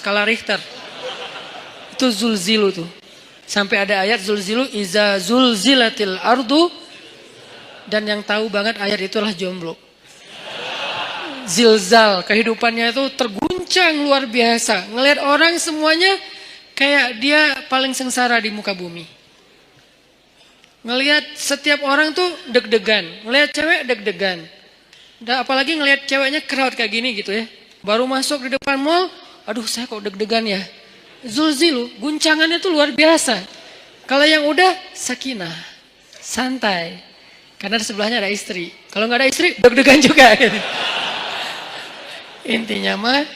skala Richter. Itu zulzilu tuh. Sampai ada ayat zulzilu iza zulzilatil ardu, dan yang tahu banget ayat itulah jomblo. Zilzal, kehidupannya itu terguncang luar biasa. Ngelihat orang semuanya kayak dia paling sengsara di muka bumi. Ngelihat setiap orang tuh deg-degan, ngelihat cewek deg-degan. Dan apalagi ngelihat ceweknya crowd kayak gini gitu ya. Baru masuk di depan mall, aduh saya kok deg-degan ya. Zulzilu, guncangannya tuh luar biasa. Kalau yang udah sakinah, santai. Karena di sebelahnya ada istri. Kalau nggak ada istri, deg-degan juga. Intinya mah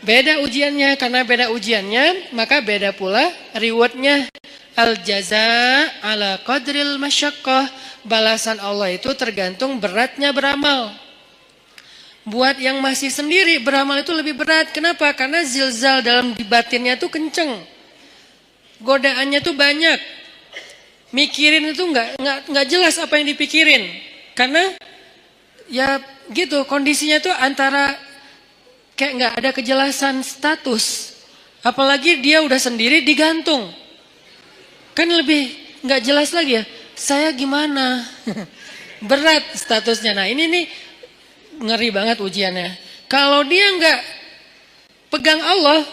beda ujiannya. Karena beda ujiannya, maka beda pula rewardnya. Al-jaza ala qadril masyaqqah. Balasan Allah itu tergantung beratnya beramal. Buat yang masih sendiri, beramal itu lebih berat. Kenapa? Karena zilzal dalam batinnya itu kenceng. Godaannya tuh banyak. Mikirin itu nggak jelas apa yang dipikirin. Karena ya gitu, kondisinya tuh antara kayak nggak ada kejelasan status. Apalagi dia udah sendiri digantung. Kan lebih nggak jelas lagi ya. Saya gimana? Berat statusnya. Nah ini nih ngeri banget ujiannya. Kalau dia nggak pegang Allah,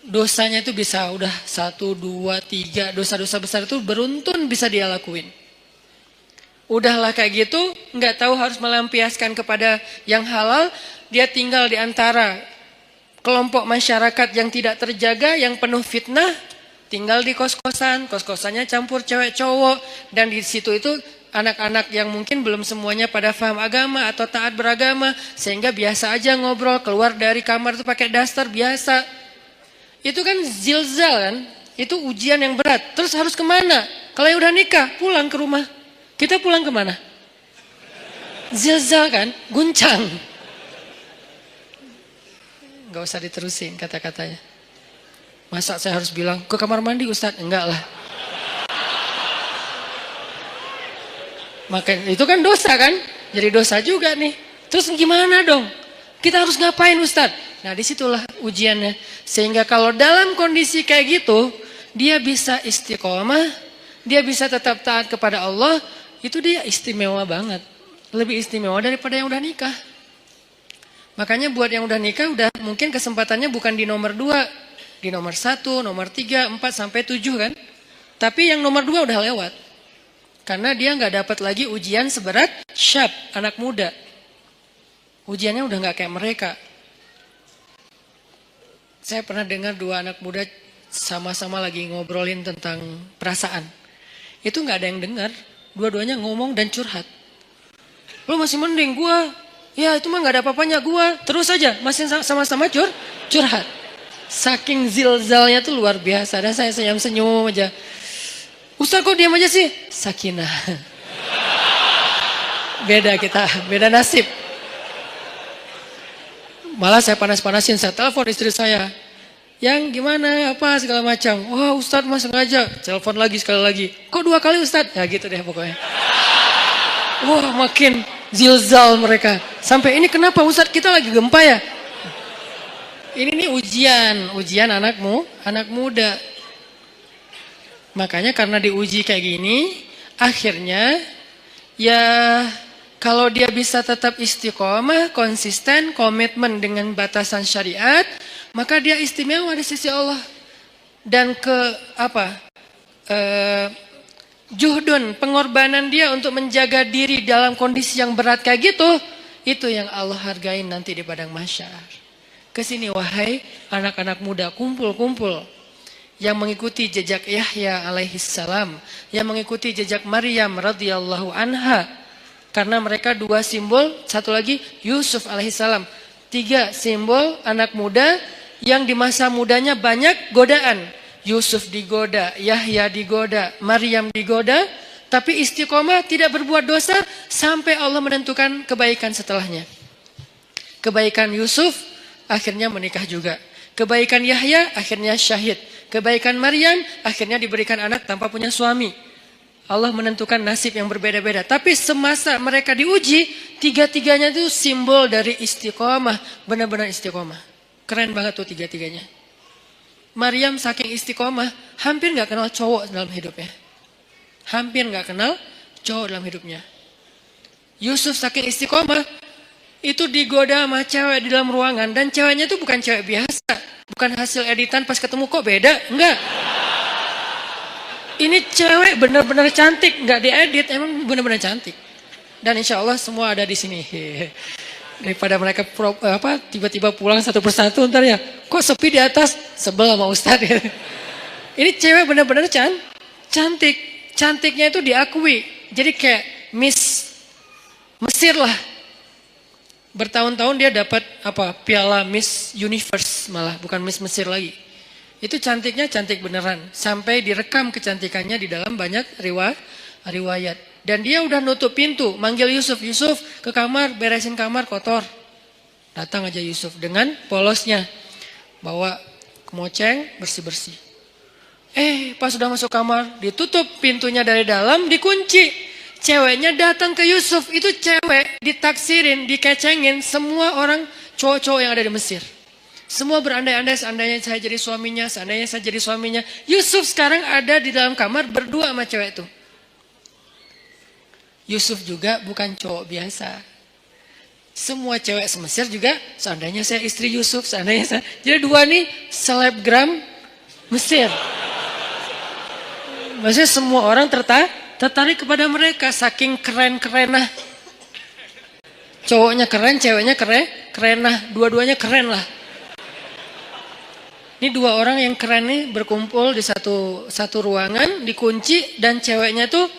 dosanya itu bisa udah 1, 2, 3, dosa-dosa besar itu beruntun bisa dia lakuin. Udahlah kayak gitu, nggak tahu harus melampiaskan kepada yang halal, dia tinggal di antara kelompok masyarakat yang tidak terjaga, yang penuh fitnah, tinggal di kos-kosan, kos-kosannya campur cewek cowok, dan di situ itu anak-anak yang mungkin belum semuanya pada paham agama atau taat beragama, sehingga biasa aja ngobrol, keluar dari kamar itu pakai daster biasa. Itu kan zilzal kan, itu ujian yang berat. Terus harus kemana? Kalau yang udah nikah, pulang ke rumah. Kita pulang kemana? Zilzal kan, guncang. Gak usah diterusin kata-katanya. Masa saya harus bilang ke kamar mandi Ustadz? Enggak lah. Makanya itu kan dosa kan? Jadi dosa juga nih. Terus gimana dong? Kita harus ngapain Ustadz? Nah disitulah ujiannya. Sehingga kalau dalam kondisi kayak gitu, dia bisa istiqomah, dia bisa tetap taat kepada Allah, itu dia istimewa banget. Lebih istimewa daripada yang udah nikah. Makanya buat yang udah nikah, udah mungkin kesempatannya bukan di nomor 2, di nomor 1, nomor 3, 4, sampai 7 kan. Tapi yang nomor 2 udah lewat. Karena dia nggak dapat lagi ujian seberat syab, anak muda. Ujiannya udah nggak kayak mereka. Saya pernah dengar 2 anak muda sama-sama lagi ngobrolin tentang perasaan. Itu nggak ada yang dengar. Dua-duanya ngomong dan curhat. Lo masih mending gua. Ya itu mah nggak ada apa-apanya gua. Terus aja masih sama-sama curhat. Saking zilzalnya tuh luar biasa. Dan saya senyum-senyum aja. Ustaz kok diam aja sih? Sakinah. Beda kita, beda nasib. Malah saya panas-panasin, saya telepon istri saya. Yang gimana, apa segala macam. Wah Ustadz mas sengaja. Telepon lagi sekali lagi. Kok 2 kali Ustadz? Ya gitu deh pokoknya. Wah makin zilzal mereka. Sampai ini kenapa Ustadz kita lagi gempa ya? Ini nih ujian anak muda. Makanya karena diuji kayak gini, akhirnya ya kalau dia bisa tetap istiqomah, konsisten, komitmen dengan batasan syariat, maka dia istimewa di sisi Allah. Dan juhdun, pengorbanan dia untuk menjaga diri dalam kondisi yang berat kayak gitu, itu yang Allah hargain nanti di padang mahsyar. Kesini wahai anak-anak muda, kumpul-kumpul. Yang mengikuti jejak Yahya alaihissalam, yang mengikuti jejak Maryam radhiyallahu anha. Karena mereka 2 simbol, satu lagi Yusuf alaihissalam. 3 simbol anak muda yang di masa mudanya banyak godaan. Yusuf digoda, Yahya digoda, Maryam digoda. Tapi istiqomah tidak berbuat dosa sampai Allah menentukan kebaikan setelahnya. Kebaikan Yusuf akhirnya menikah juga. Kebaikan Yahya akhirnya syahid. Kebaikan Maryam akhirnya diberikan anak tanpa punya suami. Allah menentukan nasib yang berbeda-beda. Tapi semasa mereka diuji, 3-tiganya itu simbol dari istiqomah. Benar-benar istiqomah. Keren banget tuh 3-tiganya. Maryam saking istiqomah, hampir gak kenal cowok dalam hidupnya. Hampir gak kenal cowok dalam hidupnya. Yusuf saking istiqomah, itu digoda sama cewek di dalam ruangan. Dan ceweknya itu bukan cewek biasa. Bukan hasil editan pas ketemu kok beda. Enggak. Ini cewek benar-benar cantik. Enggak diedit, emang benar-benar cantik. Dan insya Allah semua ada di sini. Daripada mereka tiba-tiba pulang satu persatu ntar ya. Kok sepi di atas? Sebel sama Ustadz. Ini cewek benar-benar cantik. Cantiknya itu diakui. Jadi kayak Miss Mesir lah. Bertahun-tahun dia dapat piala Miss Universe malah, bukan Miss Mesir lagi. Itu cantiknya cantik beneran. Sampai direkam kecantikannya di dalam banyak riwayat. Dan dia udah nutup pintu, manggil Yusuf ke kamar, beresin kamar kotor. Datang aja Yusuf dengan polosnya. Bawa kemoceng, bersih-bersih. Pas sudah masuk kamar, ditutup pintunya dari dalam, dikunci. Ceweknya datang ke Yusuf, itu cewek ditaksirin, dikecengin semua orang cowok-cowok yang ada di Mesir. Semua berandai-andai seandainya saya jadi suaminya. Yusuf sekarang ada di dalam kamar berdua sama cewek itu. Yusuf juga bukan cowok biasa. Semua cewek se-Mesir juga, seandainya saya istri Yusuf, seandainya saya. Jadi dua nih selebgram Mesir. Maksudnya semua orang tertarik kepada mereka, saking keren-kerenah. Cowoknya keren, ceweknya kerenah, dua-duanya keren lah. Ini dua orang yang keren nih berkumpul di satu ruangan, dikunci, dan ceweknya tuh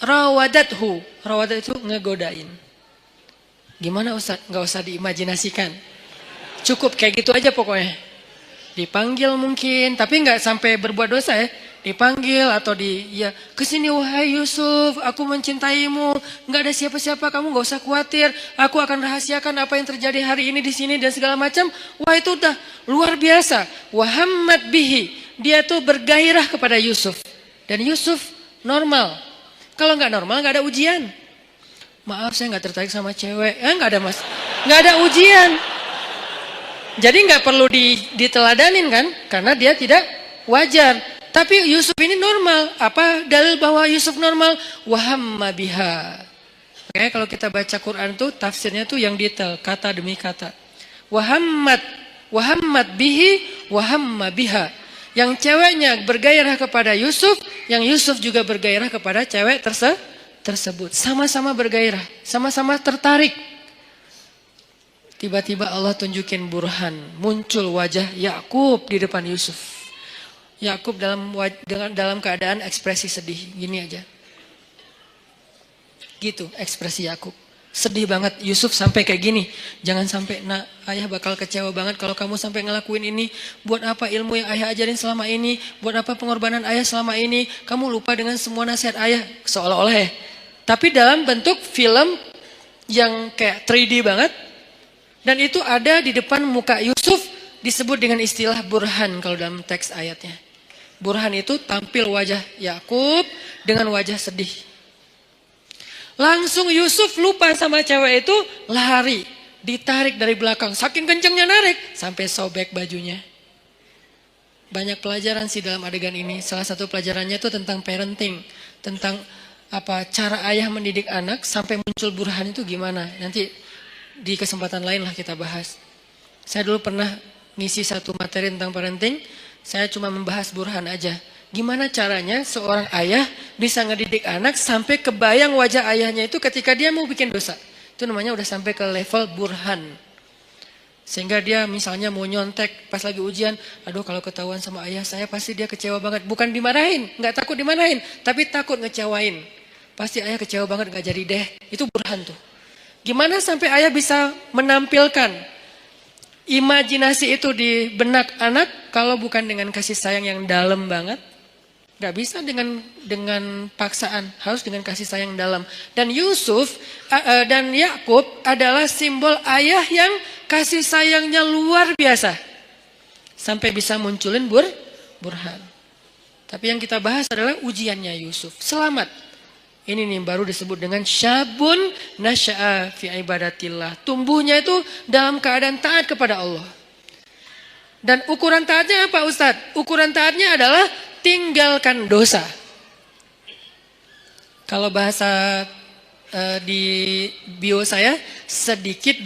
rawadathu. Rawadat itu ngegodain. Gimana Ustaz? Nggak usah diimajinasikan. Cukup kayak gitu aja pokoknya. Dipanggil mungkin, tapi nggak sampai berbuat dosa ya. Dipanggil atau ya kesini wahai Yusuf, aku mencintaimu, nggak ada siapa-siapa, kamu nggak usah khawatir, aku akan rahasiakan apa yang terjadi hari ini di sini dan segala macam. Wah itu udah luar biasa. Wahammat bihi, dia tuh bergairah kepada Yusuf dan Yusuf normal. Kalau nggak normal nggak ada ujian. Maaf saya nggak tertarik sama cewek, nggak ada mas, nggak ada ujian. Jadi nggak perlu diteladanin kan, karena dia tidak wajar. Tapi Yusuf ini normal. Apa dalil bahwa Yusuf normal? Wahamma biha. Makanya kalau kita baca Quran tuh tafsirnya tuh yang detail, kata demi kata. Wahammat bihi, wahamma biha. Yang ceweknya bergairah kepada Yusuf, yang Yusuf juga bergairah kepada cewek tersebut. Sama-sama bergairah, sama-sama tertarik. Tiba-tiba Allah tunjukin burhan, muncul wajah Yakub di depan Yusuf. Yakub dalam keadaan ekspresi sedih, gini aja. Gitu ekspresi Yakub. Sedih banget Yusuf sampai kayak gini. Jangan sampai ayah bakal kecewa banget kalau kamu sampai ngelakuin ini. Buat apa ilmu yang ayah ajarin selama ini? Buat apa pengorbanan ayah selama ini? Kamu lupa dengan semua nasihat ayah seolah-olah ya. Tapi dalam bentuk film yang kayak 3D banget. Dan itu ada di depan muka Yusuf, disebut dengan istilah burhan kalau dalam teks ayatnya. Burhan itu tampil wajah Yakub dengan wajah sedih. Langsung Yusuf lupa sama cewek itu, lari, ditarik dari belakang. Saking kencengnya narik, sampai sobek bajunya. Banyak pelajaran sih dalam adegan ini. Salah satu pelajarannya itu tentang parenting. Tentang cara ayah mendidik anak sampai muncul burhan itu gimana. Nanti di kesempatan lain lah kita bahas. Saya dulu pernah ngisi satu materi tentang parenting. Saya cuma membahas burhan aja. Gimana caranya seorang ayah bisa ngedidik anak sampai kebayang wajah ayahnya itu ketika dia mau bikin dosa. Itu namanya udah sampai ke level burhan. Sehingga dia misalnya mau nyontek pas lagi ujian. Aduh kalau ketahuan sama ayah saya pasti dia kecewa banget. Bukan dimarahin, gak takut dimarahin. Tapi takut ngecewain. Pasti ayah kecewa banget gak jadi deh. Itu burhan tuh. Gimana sampai ayah bisa menampilkan imajinasi itu di benak anak kalau bukan dengan kasih sayang yang dalam banget. Gak bisa dengan paksaan, harus dengan kasih sayang dalam. Dan Yusuf dan Yakub adalah simbol ayah yang kasih sayangnya luar biasa. Sampai bisa munculin burhan. Tapi yang kita bahas adalah ujiannya Yusuf. Selamat. Ini nih baru disebut dengan syabun nasya'a fi ibadatillah. Tumbuhnya itu dalam keadaan taat kepada Allah. Dan ukuran taatnya apa Ustadz? Ukuran taatnya adalah tinggalkan dosa. Kalau bahasa di bio saya, sedikit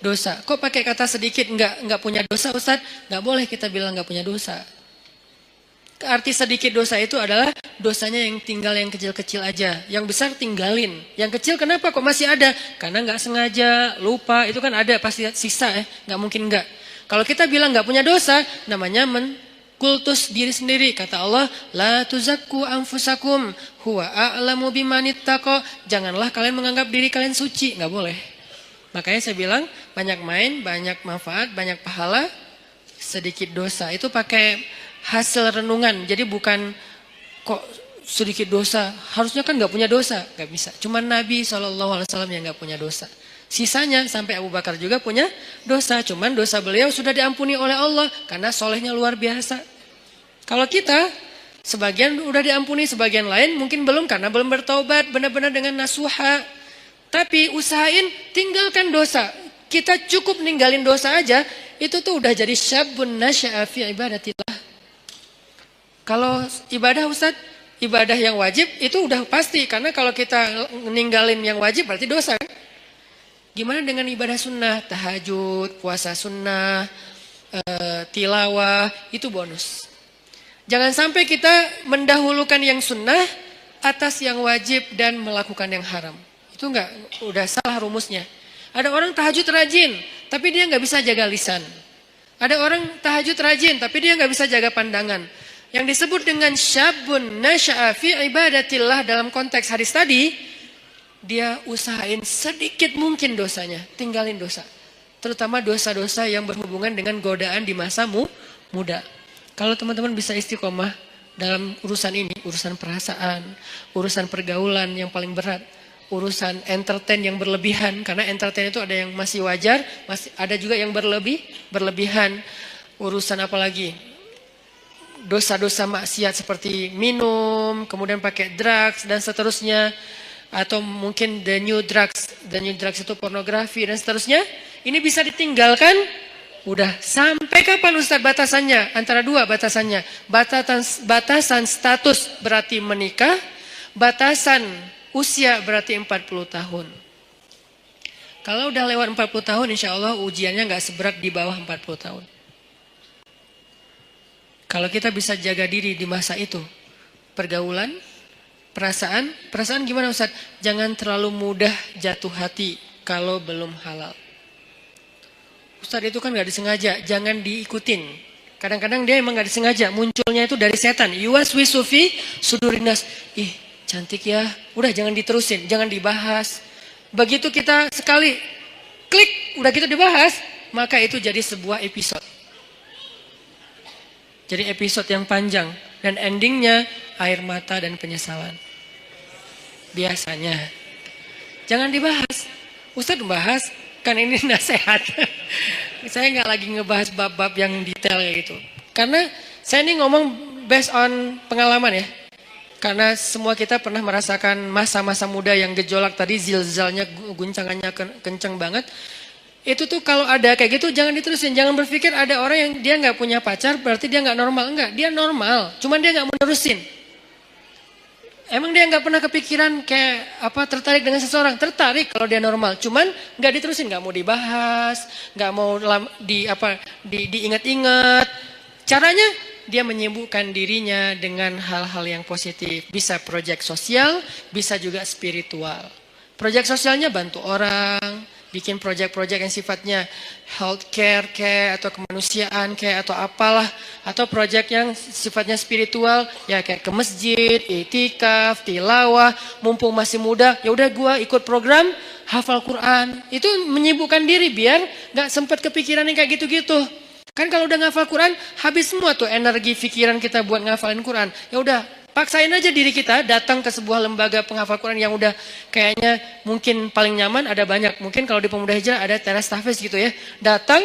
dosa. Kok pakai kata sedikit? Enggak punya dosa Ustadz? Enggak boleh kita bilang enggak punya dosa. Arti sedikit dosa itu adalah dosanya yang tinggal yang kecil-kecil aja. Yang besar tinggalin. Yang kecil kenapa kok masih ada? Karena nggak sengaja, lupa. Itu kan ada pasti sisa ya. Nggak mungkin nggak. Kalau kita bilang nggak punya dosa, namanya kultus diri sendiri. Kata Allah, la tuzakku anfusakum huwa a'lamu bimanittaqo. Janganlah kalian menganggap diri kalian suci. Nggak boleh. Makanya saya bilang banyak main, banyak manfaat, banyak pahala, sedikit dosa. Itu pakai hasil renungan. Jadi bukan kok sedikit dosa. Harusnya kan nggak punya dosa. Nggak bisa. Cuma Nabi SAW yang nggak punya dosa. Sisanya sampai Abu Bakar juga punya dosa. Cuman dosa beliau sudah diampuni oleh Allah. Karena solehnya luar biasa. Kalau kita, sebagian udah diampuni, sebagian lain mungkin belum. Karena belum bertaubat benar-benar dengan nasuha. Tapi usahain tinggalkan dosa. Kita cukup ninggalin dosa aja. Itu tuh udah jadi syabun nasya'a fi ibadatillah. Kalau ibadah Ustadz, ibadah yang wajib itu udah pasti. Karena kalau kita ninggalin yang wajib berarti dosa. Gimana dengan ibadah sunnah, tahajud, puasa sunnah, tilawah, itu bonus. Jangan sampai kita mendahulukan yang sunnah atas yang wajib dan melakukan yang haram. Itu udah salah rumusnya. Ada orang tahajud rajin, tapi dia nggak bisa jaga lisan. Ada orang tahajud rajin, tapi dia nggak bisa jaga pandangan. Yang disebut dengan syabun nasya'a fi ibadatillah dalam konteks hadis tadi, dia usahain sedikit mungkin dosanya, tinggalin dosa. Terutama dosa-dosa yang berhubungan dengan godaan di masa muda. Kalau teman-teman bisa istiqomah dalam urusan ini, urusan perasaan, urusan pergaulan yang paling berat, urusan entertain yang berlebihan, karena entertain itu ada yang masih wajar, ada juga yang berlebihan. Urusan apa lagi? Dosa-dosa maksiat seperti minum, kemudian pakai drugs dan seterusnya, atau mungkin the new drugs itu pornografi dan seterusnya. Ini bisa ditinggalkan. Udah sampai kapan Ustaz batasannya? Antara dua batasannya. Batasan status berarti menikah, batasan usia berarti 40 tahun. Kalau udah lewat 40 tahun, insya Allah ujiannya nggak seberat di bawah 40 tahun. Kalau kita bisa jaga diri di masa itu, pergaulan, perasaan gimana Ustaz? Jangan terlalu mudah jatuh hati kalau belum halal. Ustaz itu kan nggak disengaja, jangan diikutin. Kadang-kadang dia emang nggak disengaja, munculnya itu dari setan. Yuwaswisu fi sudurinas. Ih, cantik ya. Udah jangan diterusin, jangan dibahas. Begitu kita sekali klik, udah kita dibahas, maka itu jadi sebuah episode. Jadi episode yang panjang dan endingnya air mata dan penyesalan. Biasanya. Jangan dibahas. Ustaz membahas, kan ini nasihat. Saya nggak lagi ngebahas bab-bab yang detail kayak gitu. Karena saya ini ngomong based on pengalaman ya. Karena semua kita pernah merasakan masa-masa muda yang gejolak tadi, zilzalnya, guncangannya kenceng banget. Itu tuh kalau ada kayak gitu jangan diterusin. Jangan berpikir ada orang yang dia nggak punya pacar berarti dia nggak normal. Enggak, dia normal. Cuman dia nggak menerusin. Emang dia nggak pernah kepikiran kayak apa tertarik dengan seseorang? Tertarik kalau dia normal. Cuman nggak diterusin, nggak mau dibahas, nggak mau diingat-ingat. Caranya dia menyibukkan dirinya dengan hal-hal yang positif. Bisa proyek sosial, bisa juga spiritual. Proyek sosialnya bantu orang, bikin proyek-proyek yang sifatnya healthcare kayak atau kemanusiaan kayak atau apalah, atau proyek yang sifatnya spiritual ya kayak ke masjid, itikaf, tilawah, mumpung masih muda, ya udah gua ikut program hafal Quran. Itu menyibukkan diri biar nggak sempat kepikiran yang kayak gitu-gitu. Kan kalau udah ngafal Quran habis semua tuh energi pikiran kita buat ngafalin Quran. Ya udah paksain aja diri kita datang ke sebuah lembaga penghafal Quran yang udah kayaknya mungkin paling nyaman, ada banyak. Mungkin kalau di Pemuda Hijrah ada teras tahfiz gitu ya. Datang,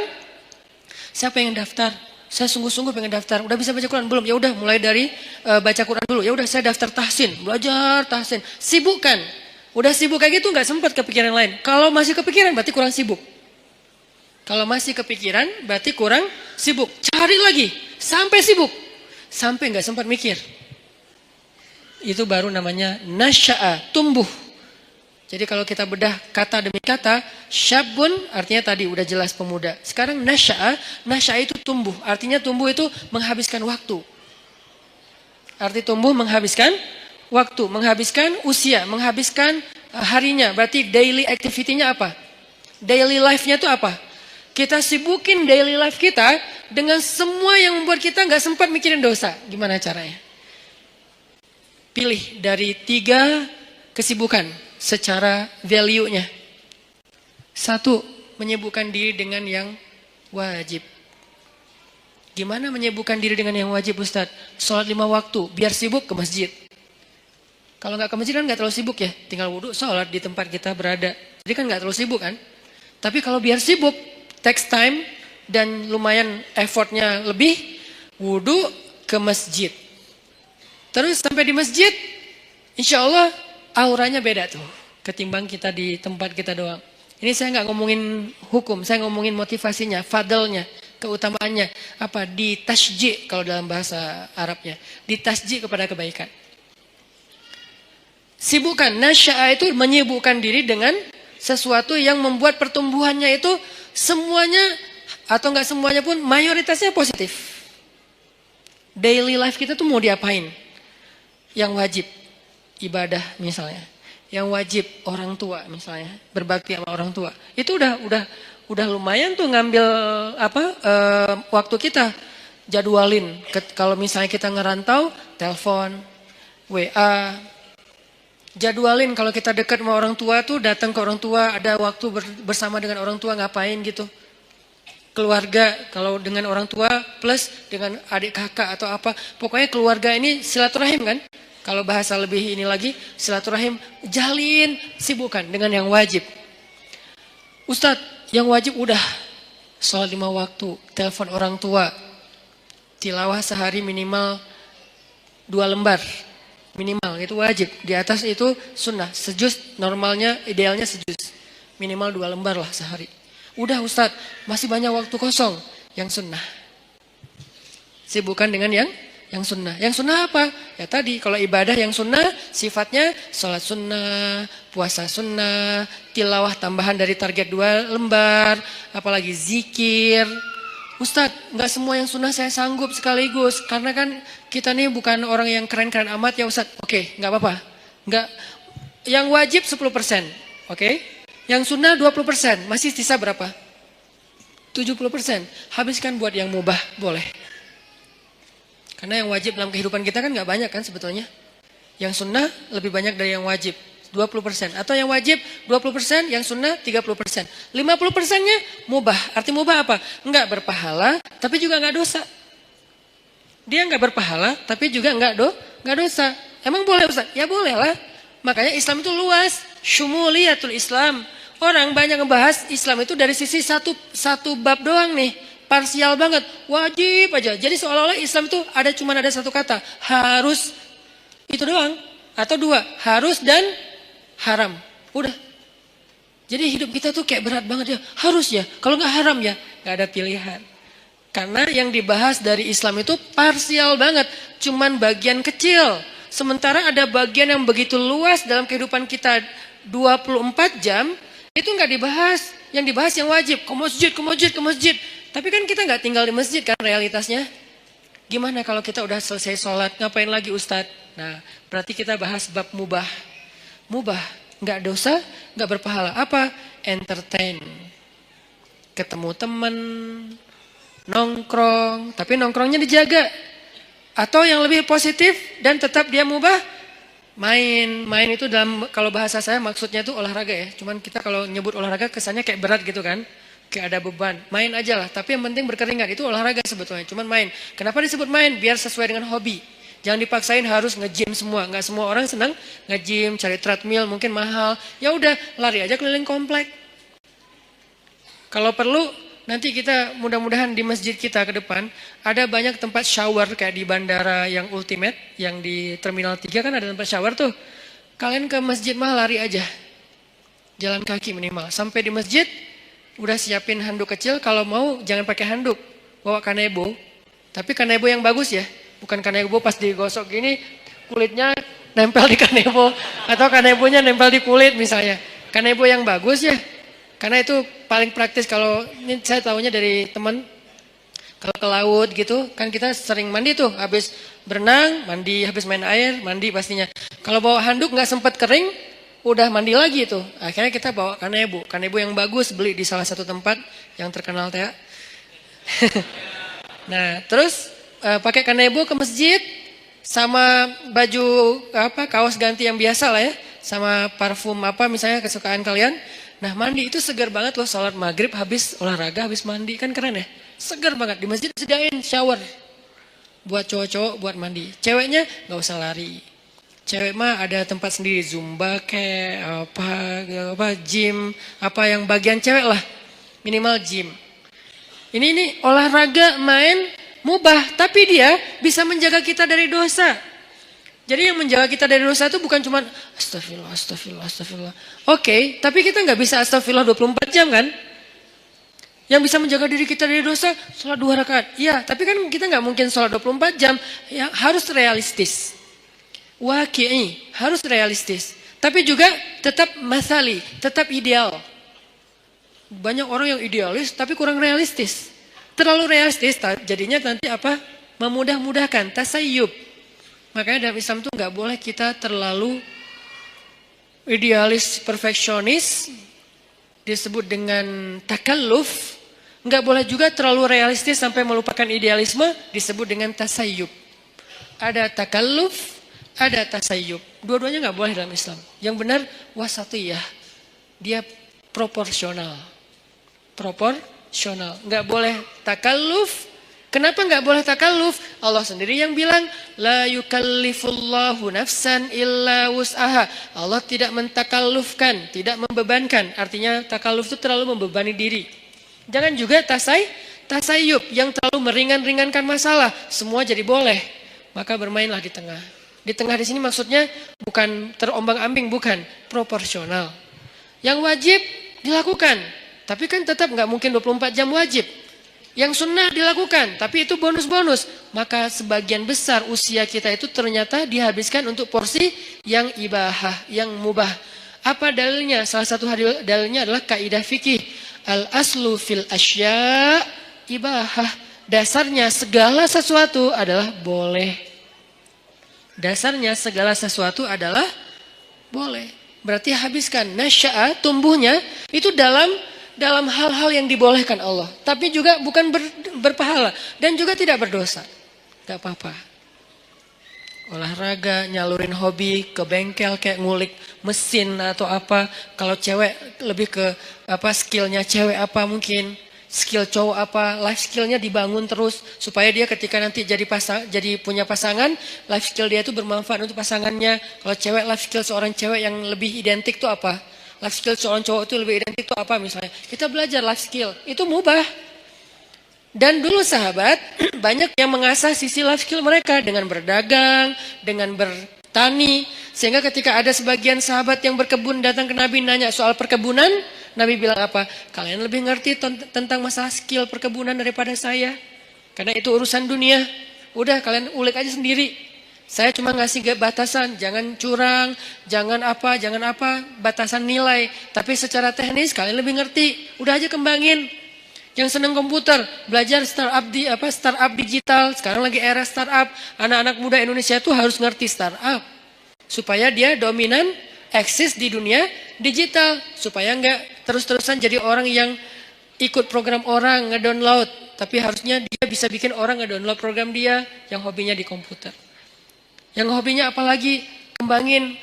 siapa yang daftar? Saya sungguh-sungguh pengen daftar. Udah bisa baca Quran? Belum. Ya udah mulai dari baca Quran dulu. Ya udah saya daftar tahsin, belajar tahsin. Sibukkan. Udah sibuk kayak gitu nggak sempat kepikiran lain. Kalau masih kepikiran berarti kurang sibuk. Kalau masih kepikiran berarti kurang sibuk. Cari lagi sampai sibuk. Sampai nggak sempat mikir. Itu baru namanya nasya'a, tumbuh. Jadi kalau kita bedah kata demi kata, syabun artinya tadi udah jelas pemuda. Sekarang nasya'a itu tumbuh. Artinya tumbuh itu menghabiskan waktu. Arti tumbuh menghabiskan waktu, menghabiskan usia, menghabiskan harinya. Berarti daily activity-nya apa? Daily life-nya itu apa? Kita sibukin daily life kita dengan semua yang membuat kita nggak sempat mikirin dosa. Gimana caranya? Pilih dari 3 kesibukan secara value-nya. 1, menyibukkan diri dengan yang wajib. Gimana menyibukkan diri dengan yang wajib Ustaz? Sholat 5 waktu, biar sibuk ke masjid. Kalau nggak ke masjid kan nggak terlalu sibuk ya. Tinggal wudhu, sholat di tempat kita berada. Jadi kan nggak terlalu sibuk kan. Tapi kalau biar sibuk, takes time dan lumayan effortnya lebih, wudhu ke masjid. Terus sampai di masjid, insya Allah auranya beda tuh ketimbang kita di tempat kita doang. Ini saya nggak ngomongin hukum, saya ngomongin motivasinya, fadlnya, keutamaannya. Apa? Ditasji' kalau dalam bahasa Arabnya. Ditasji' kepada kebaikan. Sibukkan, nasya'a itu menyibukkan diri dengan sesuatu yang membuat pertumbuhannya itu semuanya atau enggak semuanya pun mayoritasnya positif. Daily life kita tuh mau diapain? Yang wajib ibadah misalnya, yang wajib orang tua misalnya, berbakti sama orang tua. Itu udah lumayan tuh ngambil waktu kita. Jadwalin. Kalau misalnya kita ngerantau, telepon, WA. Jadwalin kalau kita dekat sama orang tua tuh datang ke orang tua, ada waktu bersama dengan orang tua ngapain gitu. Keluarga kalau dengan orang tua plus dengan adik kakak atau apa. Pokoknya keluarga ini silaturahim kan. Kalau bahasa lebih ini lagi, silaturahim jalin, sibukkan dengan yang wajib. Ustadz, yang wajib udah sholat 5 waktu, telepon orang tua. Tilawah sehari minimal 2 lembar. Minimal, itu wajib. Di atas itu sunnah. Sejuz, normalnya, idealnya sejuz. Minimal 2 lembar lah sehari. Udah Ustadz, masih banyak waktu kosong. Yang sunnah. Sibukkan dengan yang sunnah. Yang sunnah apa? Ya tadi, kalau ibadah yang sunnah, sifatnya sholat sunnah, puasa sunnah, tilawah tambahan dari target 2 lembar, apalagi zikir. Ustadz, nggak semua yang sunnah saya sanggup sekaligus. Karena kan kita nih bukan orang yang keren-keren amat ya Ustadz. Oke, nggak apa-apa. Nggak, yang wajib 10%. Oke? Yang sunnah 20%. Masih sisa berapa? 70%. Habiskan buat yang mubah, boleh. Karena yang wajib dalam kehidupan kita kan nggak banyak kan sebetulnya. Yang sunnah lebih banyak dari yang wajib. 20%. Atau yang wajib 20%, yang sunnah 30%. 50%-nya mubah. Arti mubah apa? Enggak berpahala, tapi juga enggak dosa. Dia enggak berpahala, tapi juga enggak dosa. Emang boleh Ustaz? Ya boleh lah. Makanya Islam itu luas. Syumuliyatul Islam. Orang banyak ngebahas Islam itu dari sisi satu bab doang nih. Parsial banget. Wajib aja. Jadi seolah-olah Islam itu cuma ada satu kata. Harus. Itu doang. Atau 2. Harus dan haram. Udah. Jadi hidup kita tuh kayak berat banget ya. Harus ya. Kalau nggak haram ya. Nggak ada pilihan. Karena yang dibahas dari Islam itu parsial banget. Cuman bagian kecil. Sementara ada bagian yang begitu luas dalam kehidupan kita 24 jam. Itu nggak dibahas. Yang dibahas yang wajib. Ke masjid, ke masjid, ke masjid. Tapi kan kita nggak tinggal di masjid kan realitasnya. Gimana kalau kita udah selesai sholat. Ngapain lagi Ustadz? Nah berarti kita bahas bab mubah. Mubah, nggak dosa, nggak berpahala. Apa? Entertain, ketemu teman, nongkrong, tapi nongkrongnya dijaga. Atau yang lebih positif dan tetap dia mubah, main. Main itu dalam kalau bahasa saya maksudnya itu olahraga ya. Cuman kita kalau nyebut olahraga kesannya kayak berat gitu kan, kayak ada beban. Main aja lah. Tapi yang penting berkeringat itu olahraga sebetulnya. Cuman main. Kenapa disebut main? Biar sesuai dengan hobi. Jangan dipaksain harus nge-gym semua. Nggak semua orang senang nge-gym, cari treadmill mungkin mahal. Ya udah, lari aja keliling komplek. Kalau perlu nanti kita mudah-mudahan di masjid kita ke depan ada banyak tempat shower kayak di bandara yang ultimate, yang di Terminal 3 kan ada tempat shower tuh. Kalian ke masjid mah lari aja. Jalan kaki minimal. Sampai di masjid udah siapin handuk kecil, kalau mau jangan pakai handuk. Bawa kanebo. Tapi kanebo yang bagus ya. Bukan kanebo pas digosok gini kulitnya nempel di kanebo atau kanebonya nempel di kulit misalnya. Kanebo yang bagus ya. Karena itu paling praktis kalau ini saya tahunya dari teman. Kalau ke laut gitu kan kita sering mandi tuh, habis berenang, mandi, habis main air, mandi pastinya. Kalau bawa handuk nggak sempat kering, udah mandi lagi tuh. Akhirnya kita bawa kanebo yang bagus, beli di salah satu tempat yang terkenal teh. Nah, terus pakai kanebo ke masjid sama baju kaos ganti yang biasa lah ya, sama parfum apa misalnya kesukaan kalian. Nah mandi itu segar banget loh, sholat maghrib habis olahraga habis mandi kan keren ya, segar banget. Di masjid sediain shower buat cowok-cowok buat mandi, ceweknya nggak usah lari. Cewek mah ada tempat sendiri, zumba kayak apa gym apa yang bagian cewek lah, minimal gym. Ini olahraga main mubah, tapi dia bisa menjaga kita dari dosa. Jadi yang menjaga kita dari dosa itu bukan cuma astagfirullah. Oke, tapi kita nggak bisa astagfirullah 24 jam kan? Yang bisa menjaga diri kita dari dosa, sholat 2 rakaat. Iya, tapi kan kita nggak mungkin sholat 24 jam. Ya, harus realistis. Waqi'i, harus realistis. Tapi juga tetap masali, tetap ideal. Banyak orang yang idealis tapi kurang realistis. Terlalu realistis jadinya nanti apa? Memudah-mudahkan, tasayyub. Makanya dalam Islam tuh nggak boleh kita terlalu idealis, perfeksionis, disebut dengan takalluf. Nggak boleh juga terlalu realistis sampai melupakan idealisme, disebut dengan tasayyub. Ada takalluf, ada tasayyub. Dua-duanya nggak boleh dalam Islam. Yang benar wasatiyah, dia proporsional. Proporsional, nggak boleh takalluf. Kenapa nggak boleh takalluf? Allah sendiri yang bilang, la yukallifullahu nafsan illa wus'aha. Allah tidak mentakallufkan, tidak membebankan. Artinya takalluf itu terlalu membebani diri. Jangan juga tasayyub yang terlalu meringan-ringankan masalah. Semua jadi boleh. Maka bermainlah di tengah. Di tengah di sini maksudnya bukan terombang-ambing, bukan, proporsional. Yang wajib dilakukan, tapi kan tetap nggak mungkin 24 jam wajib. Yang sunnah dilakukan, tapi itu bonus-bonus. Maka sebagian besar usia kita itu ternyata dihabiskan untuk porsi yang ibahah, yang mubah. Apa dalilnya? Salah satu dalilnya adalah kaidah fikih. Al-aslu fil asya ibahah. Dasarnya segala sesuatu adalah boleh. Dasarnya segala sesuatu adalah boleh. Berarti habiskan. Nasya'a, tumbuhnya, itu dalam hal-hal yang dibolehkan Allah. Tapi juga bukan berpahala. Dan juga tidak berdosa. Gak apa-apa. Olahraga, nyalurin hobi, ke bengkel kayak ngulik mesin atau apa. Kalau cewek lebih ke apa skillnya cewek apa mungkin. Skill cowok apa, life skillnya dibangun terus. Supaya dia ketika nanti jadi punya pasangan, life skill dia itu bermanfaat untuk pasangannya. Kalau cewek, life skill seorang cewek yang lebih identik itu apa? Life skill seorang cowok itu lebih identik itu apa misalnya? Kita belajar life skill, itu mubah. Dan dulu sahabat, banyak yang mengasah sisi life skill mereka dengan berdagang, dengan bertani. Sehingga ketika ada sebagian sahabat yang berkebun datang ke Nabi nanya soal perkebunan, Nabi bilang apa? Kalian lebih ngerti tentang masalah skill perkebunan daripada saya. Karena itu urusan dunia. Udah kalian ulik aja sendiri. Saya cuma ngasih batasan, jangan curang, jangan apa, batasan nilai. Tapi secara teknis kalian lebih ngerti. Udah aja kembangin. Yang senang komputer, belajar startup digital. Sekarang lagi era startup. Anak-anak muda Indonesia tuh harus ngerti startup. Supaya dia dominan, eksis di dunia digital. Supaya nggak terus-terusan jadi orang yang ikut program orang, ngedownload. Tapi harusnya dia bisa bikin orang ngedownload program dia yang hobinya di komputer. Yang hobinya apalagi kembangin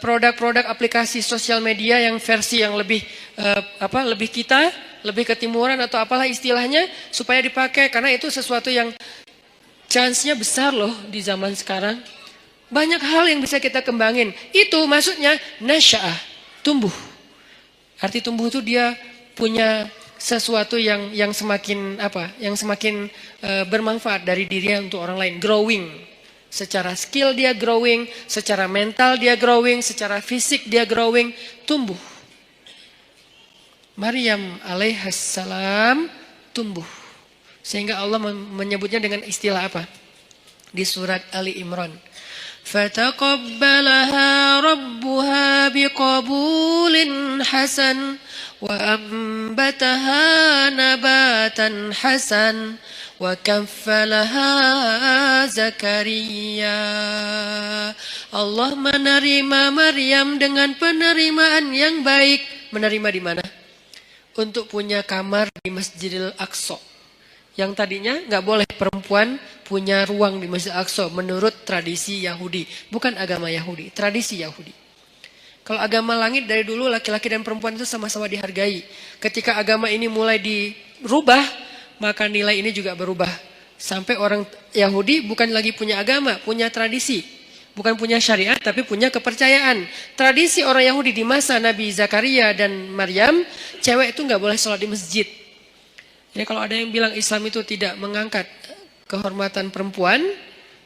produk-produk aplikasi sosial media yang versi yang lebih lebih ketimuran atau apalah istilahnya supaya dipakai karena itu sesuatu yang chance-nya besar loh di zaman sekarang. Banyak hal yang bisa kita kembangin. Itu maksudnya nasya'ah, tumbuh. Arti tumbuh itu dia punya sesuatu yang semakin bermanfaat dari dirinya untuk orang lain, growing. Secara skill dia growing, secara mental dia growing, secara fisik dia growing, tumbuh. Maryam alaihissalam tumbuh. Sehingga Allah menyebutnya dengan istilah apa? Di surat Ali Imran. Fataqabbalaha rabbuha biqabulin hasan wa ambataha nabatan hasan. وَكَفَّلَهَا Zakaria. Allah menerima Maryam dengan penerimaan yang baik. Menerima di mana? Untuk punya kamar di Masjidil Aqsa. Yang tadinya nggak boleh perempuan punya ruang di Masjidil Aqsa menurut tradisi Yahudi. Bukan agama Yahudi, tradisi Yahudi. Kalau agama langit dari dulu laki-laki dan perempuan itu sama-sama dihargai. Ketika agama ini mulai dirubah, maka nilai ini juga berubah. Sampai orang Yahudi bukan lagi punya agama, punya tradisi. Bukan punya syariat, tapi punya kepercayaan. Tradisi orang Yahudi di masa Nabi Zakaria dan Maryam, cewek itu nggak boleh sholat di masjid. Jadi kalau ada yang bilang Islam itu tidak mengangkat kehormatan perempuan,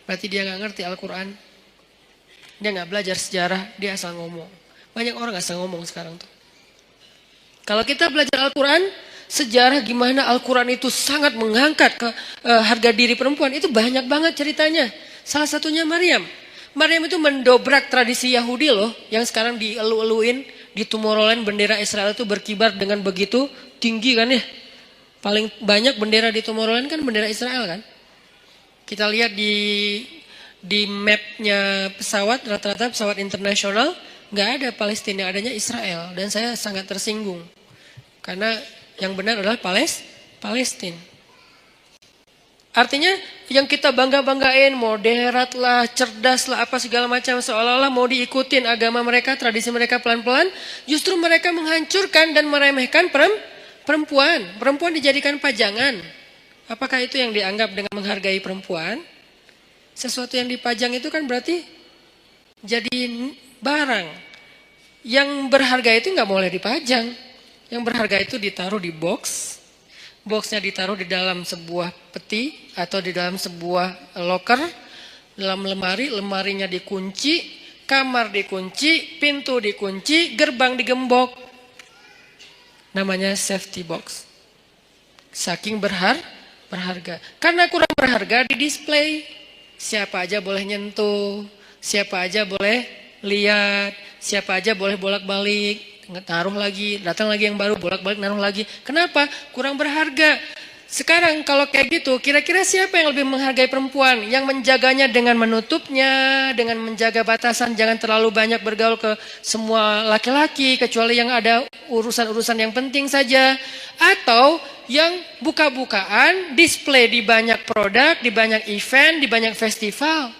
berarti dia nggak ngerti Al-Quran. Dia nggak belajar sejarah, dia asal ngomong. Banyak orang asal ngomong sekarang tuh. Kalau kita belajar Al-Quran, sejarah gimana Al-Quran itu sangat mengangkat harga diri perempuan. Itu banyak banget ceritanya. Salah satunya Maryam. Maryam itu mendobrak tradisi Yahudi loh, yang sekarang dielu-eluin, di Tomorrowland bendera Israel itu berkibar dengan begitu tinggi kan ya. Paling banyak bendera di Tomorrowland kan bendera Israel kan. Kita lihat di mapnya pesawat, rata-rata pesawat internasional, nggak ada Palestina, adanya Israel. Dan saya sangat tersinggung. Karena yang benar adalah Palestina. Artinya yang kita bangga-banggain, moderat lah, cerdas lah, apa segala macam. Seolah-olah mau diikutin agama mereka, tradisi mereka pelan-pelan. Justru mereka menghancurkan dan meremehkan perempuan. Perempuan dijadikan pajangan. Apakah itu yang dianggap dengan menghargai perempuan? Sesuatu yang dipajang itu kan berarti jadi barang. Yang berharga itu nggak boleh dipajang. Yang berharga itu ditaruh di box. Boxnya ditaruh di dalam sebuah peti atau di dalam sebuah loker, dalam lemari, lemarinya dikunci, kamar dikunci, pintu dikunci, gerbang digembok. Namanya safety box. Saking berharga. Karena kurang berharga di display. Siapa aja boleh nyentuh, siapa aja boleh lihat, siapa aja boleh bolak-balik. Taruh lagi, datang lagi yang baru, bolak-balik naruh lagi. Kenapa? Kurang berharga. Sekarang kalau kayak gitu, kira-kira siapa yang lebih menghargai perempuan? Yang menjaganya dengan menutupnya, dengan menjaga batasan, jangan terlalu banyak bergaul ke semua laki-laki, kecuali yang ada urusan-urusan yang penting saja. Atau yang buka-bukaan, display di banyak produk, di banyak event, di banyak festival.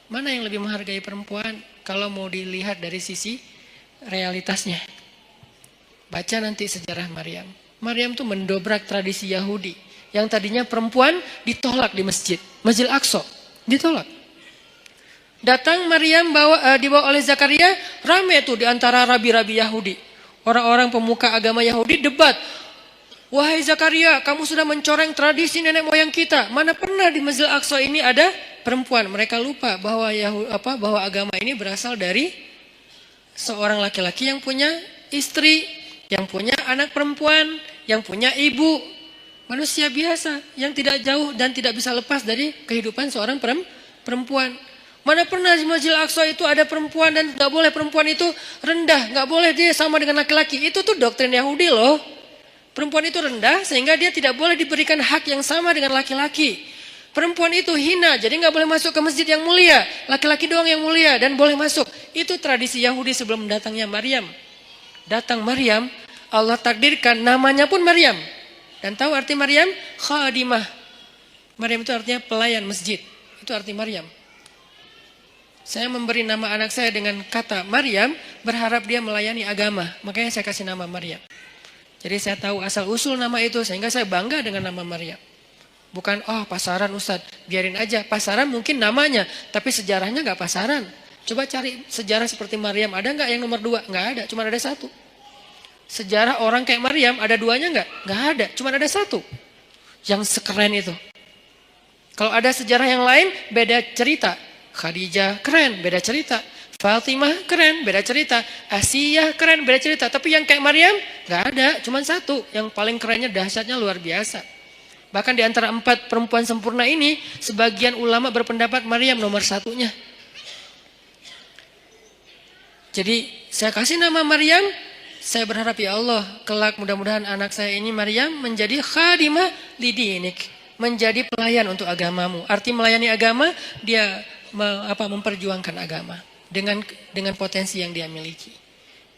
Mana yang lebih menghargai perempuan? Kalau mau dilihat dari sisi realitasnya. Baca nanti sejarah Maryam. Maryam tuh mendobrak tradisi Yahudi. Yang tadinya perempuan ditolak di masjid. Masjid Al-Aqsa. Ditolak. Datang Maryam dibawa oleh Zakaria. Rame tuh di antara rabi-rabi Yahudi. Orang-orang pemuka agama Yahudi debat. Wahai Zakaria, kamu sudah mencoreng tradisi nenek moyang kita. Mana pernah di Masjid Al-Aqsa ini ada perempuan. Mereka lupa bahwa agama ini berasal dari seorang laki-laki yang punya istri, yang punya anak perempuan, yang punya ibu. Manusia biasa yang tidak jauh dan tidak bisa lepas dari kehidupan seorang perempuan. Mana pernah di Masjid Al-Aqsa itu ada perempuan dan gak boleh perempuan itu rendah. Gak boleh dia sama dengan laki-laki. Itu tuh doktrin Yahudi loh. Perempuan itu rendah sehingga dia tidak boleh diberikan hak yang sama dengan laki-laki. Perempuan itu hina, jadi nggak boleh masuk ke masjid yang mulia. Laki-laki doang yang mulia dan boleh masuk. Itu tradisi Yahudi sebelum datangnya Maryam. Datang Maryam, Allah takdirkan namanya pun Maryam. Dan tahu arti Maryam? Khadimah. Maryam itu artinya pelayan masjid. Itu arti Maryam. Saya memberi nama anak saya dengan kata Maryam, berharap dia melayani agama. Makanya saya kasih nama Maryam. Jadi saya tahu asal-usul nama itu, sehingga saya bangga dengan nama Maryam. Bukan, pasaran Ustadz, biarin aja. Pasaran mungkin namanya, tapi sejarahnya gak pasaran. Coba cari sejarah seperti Maryam, ada gak yang nomor 2? Gak ada, cuma ada 1. Sejarah orang kayak Maryam, ada 2-nya gak? Gak ada, cuma ada 1. Yang sekeren itu. Kalau ada sejarah yang lain, beda cerita. Khadijah, keren, beda cerita. Fatimah, keren, beda cerita. Asiyah, keren, beda cerita. Tapi yang kayak Maryam, gak ada, cuma 1. Yang paling kerennya, dahsyatnya luar biasa. Bahkan di antara 4 perempuan sempurna ini, sebagian ulama berpendapat Maryam nomor 1-nya. Jadi saya kasih nama Maryam, saya berharap ya Allah, kelak mudah-mudahan anak saya ini Maryam menjadi khadimah lidinik, menjadi pelayan untuk agamamu. Arti melayani agama, dia memperjuangkan agama dengan potensi yang dia miliki.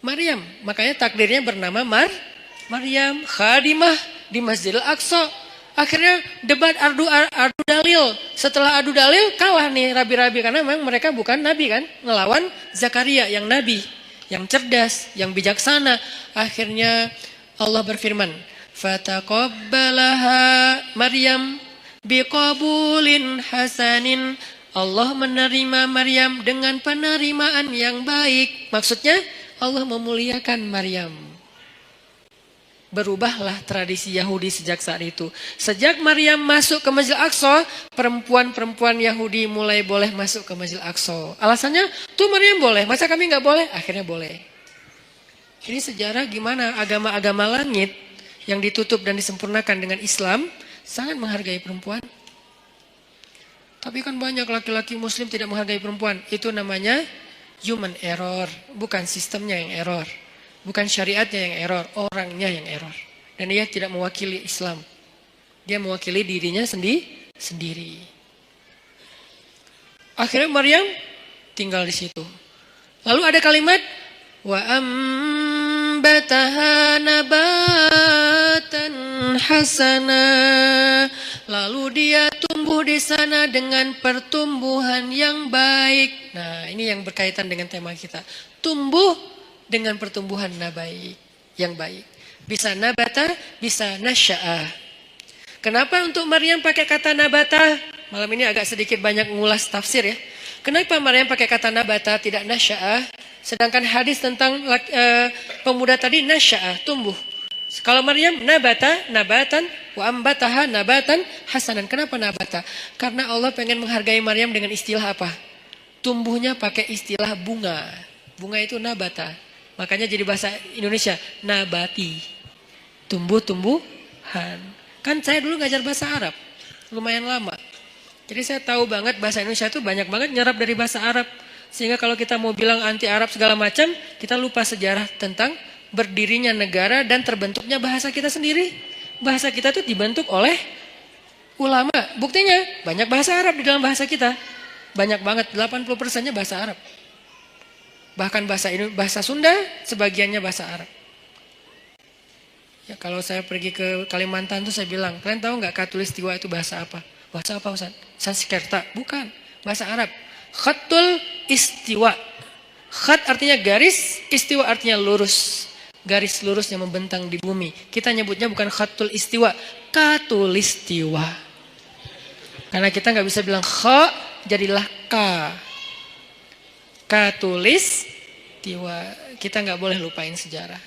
Maryam, makanya takdirnya bernama Maryam khadimah di Masjidil Aqsa. Akhirnya debat adu dalil. Setelah adu dalil kalah nih rabi-rabi karena memang mereka bukan nabi kan, ngelawan Zakaria yang nabi, yang cerdas, yang bijaksana. Akhirnya Allah berfirman, "Fataqabbalaha Maryam biqabulin hasanin." Allah menerima Maryam dengan penerimaan yang baik. Maksudnya Allah memuliakan Maryam. Berubahlah tradisi Yahudi sejak saat itu. Sejak Maryam masuk ke Masjid Al-Aqsa, perempuan-perempuan Yahudi mulai boleh masuk ke Masjid Al-Aqsa. Alasannya, tuh Maryam boleh, masa kami nggak boleh? Akhirnya boleh. Ini sejarah gimana agama-agama langit yang ditutup dan disempurnakan dengan Islam sangat menghargai perempuan. Tapi kan banyak laki-laki muslim tidak menghargai perempuan. Itu namanya human error. Bukan sistemnya yang error. Bukan syariatnya yang error. Orangnya yang error. Dan dia tidak mewakili Islam. Dia mewakili dirinya sendiri. Akhirnya Maryam tinggal di situ. Lalu ada kalimat wa ambataha nabatan hasana. Lalu dia tumbuh di sana dengan pertumbuhan yang baik. Nah, ini yang berkaitan dengan tema kita. Tumbuh dengan pertumbuhan yang baik. Bisa nabata, bisa nasya'ah. Kenapa untuk Maryam pakai kata nabata? Malam ini agak sedikit banyak ngulas tafsir ya. Kenapa Maryam pakai kata nabata tidak nasya'ah? Sedangkan hadis tentang pemuda tadi nasya'ah, tumbuh. Kalau Maryam nabatan wa ambataha nabatan hasanan. Kenapa nabata? Karena Allah pengen menghargai Maryam dengan istilah apa? Tumbuhnya pakai istilah bunga. Bunga itu nabata. Makanya jadi bahasa Indonesia nabati. Tumbuh-tumbuhan. Kan saya dulu ngajar bahasa Arab. Lumayan lama. Jadi saya tahu banget bahasa Indonesia itu banyak banget nyerap dari bahasa Arab. Sehingga kalau kita mau bilang anti Arab segala macam, kita lupa sejarah tentang berdirinya negara dan terbentuknya bahasa kita sendiri. Bahasa kita itu dibentuk oleh ulama. Buktinya banyak bahasa Arab di dalam bahasa kita. Banyak banget, 80%-nya bahasa Arab. Bahkan bahasa Sunda sebagiannya bahasa Arab. Ya, kalau saya pergi ke Kalimantan tuh saya bilang, kalian tahu nggak Katulistiwa itu bahasa apa? Bahasa apa Ustaz? Sanskerta? Bukan, bahasa Arab. Khatul istiwa. Khat artinya garis, istiwa artinya lurus. Garis lurus yang membentang di bumi. Kita nyebutnya bukan khatul istiwa, katulistiwa. Karena kita nggak bisa bilang kha, jadilah ka. Katulistiwa. Kita nggak boleh lupain sejarah.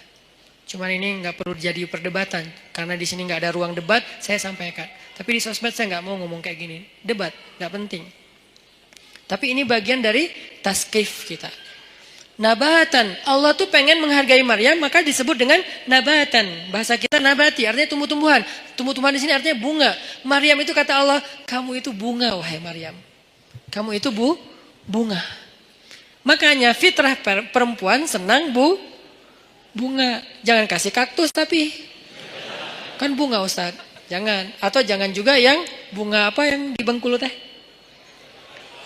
Cuman ini nggak perlu jadi perdebatan. Karena di sini nggak ada ruang debat, saya sampaikan. Tapi di sosmed saya nggak mau ngomong kayak gini. Debat, nggak penting. Tapi ini bagian dari taskif kita. Nabatan. Allah tuh pengen menghargai Maryam, maka disebut dengan nabatan. Bahasa kita nabati, artinya tumbuh-tumbuhan. Tumbuh-tumbuhan di sini artinya bunga. Maryam itu kata Allah, kamu itu bunga wahai Maryam. Kamu itu bunga. Makanya fitrah perempuan senang bunga. Jangan kasih kaktus tapi. Kan bunga Ustaz. Jangan. Atau jangan juga yang bunga apa yang di Bengkulu teh?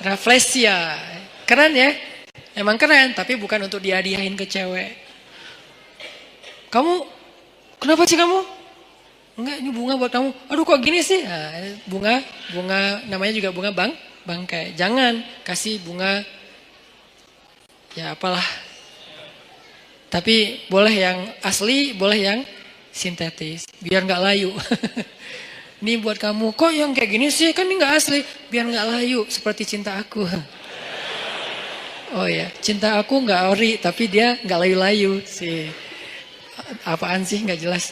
Rafflesia. Keren ya? Emang keren, tapi bukan untuk dihadiahin ke cewek. Kamu, kenapa sih kamu? Enggak, ini bunga buat kamu. Aduh kok gini sih? Nah, bunga namanya juga bunga bangkai. Jangan kasih bunga, ya apalah. Tapi boleh yang asli, boleh yang sintetis. Biar nggak layu. Ini buat kamu, kok yang kayak gini sih? Kan ini nggak asli. Biar nggak layu, seperti cinta aku. Oh ya, cinta aku nggak ori, tapi dia nggak layu-layu sih. Apaan sih nggak jelas.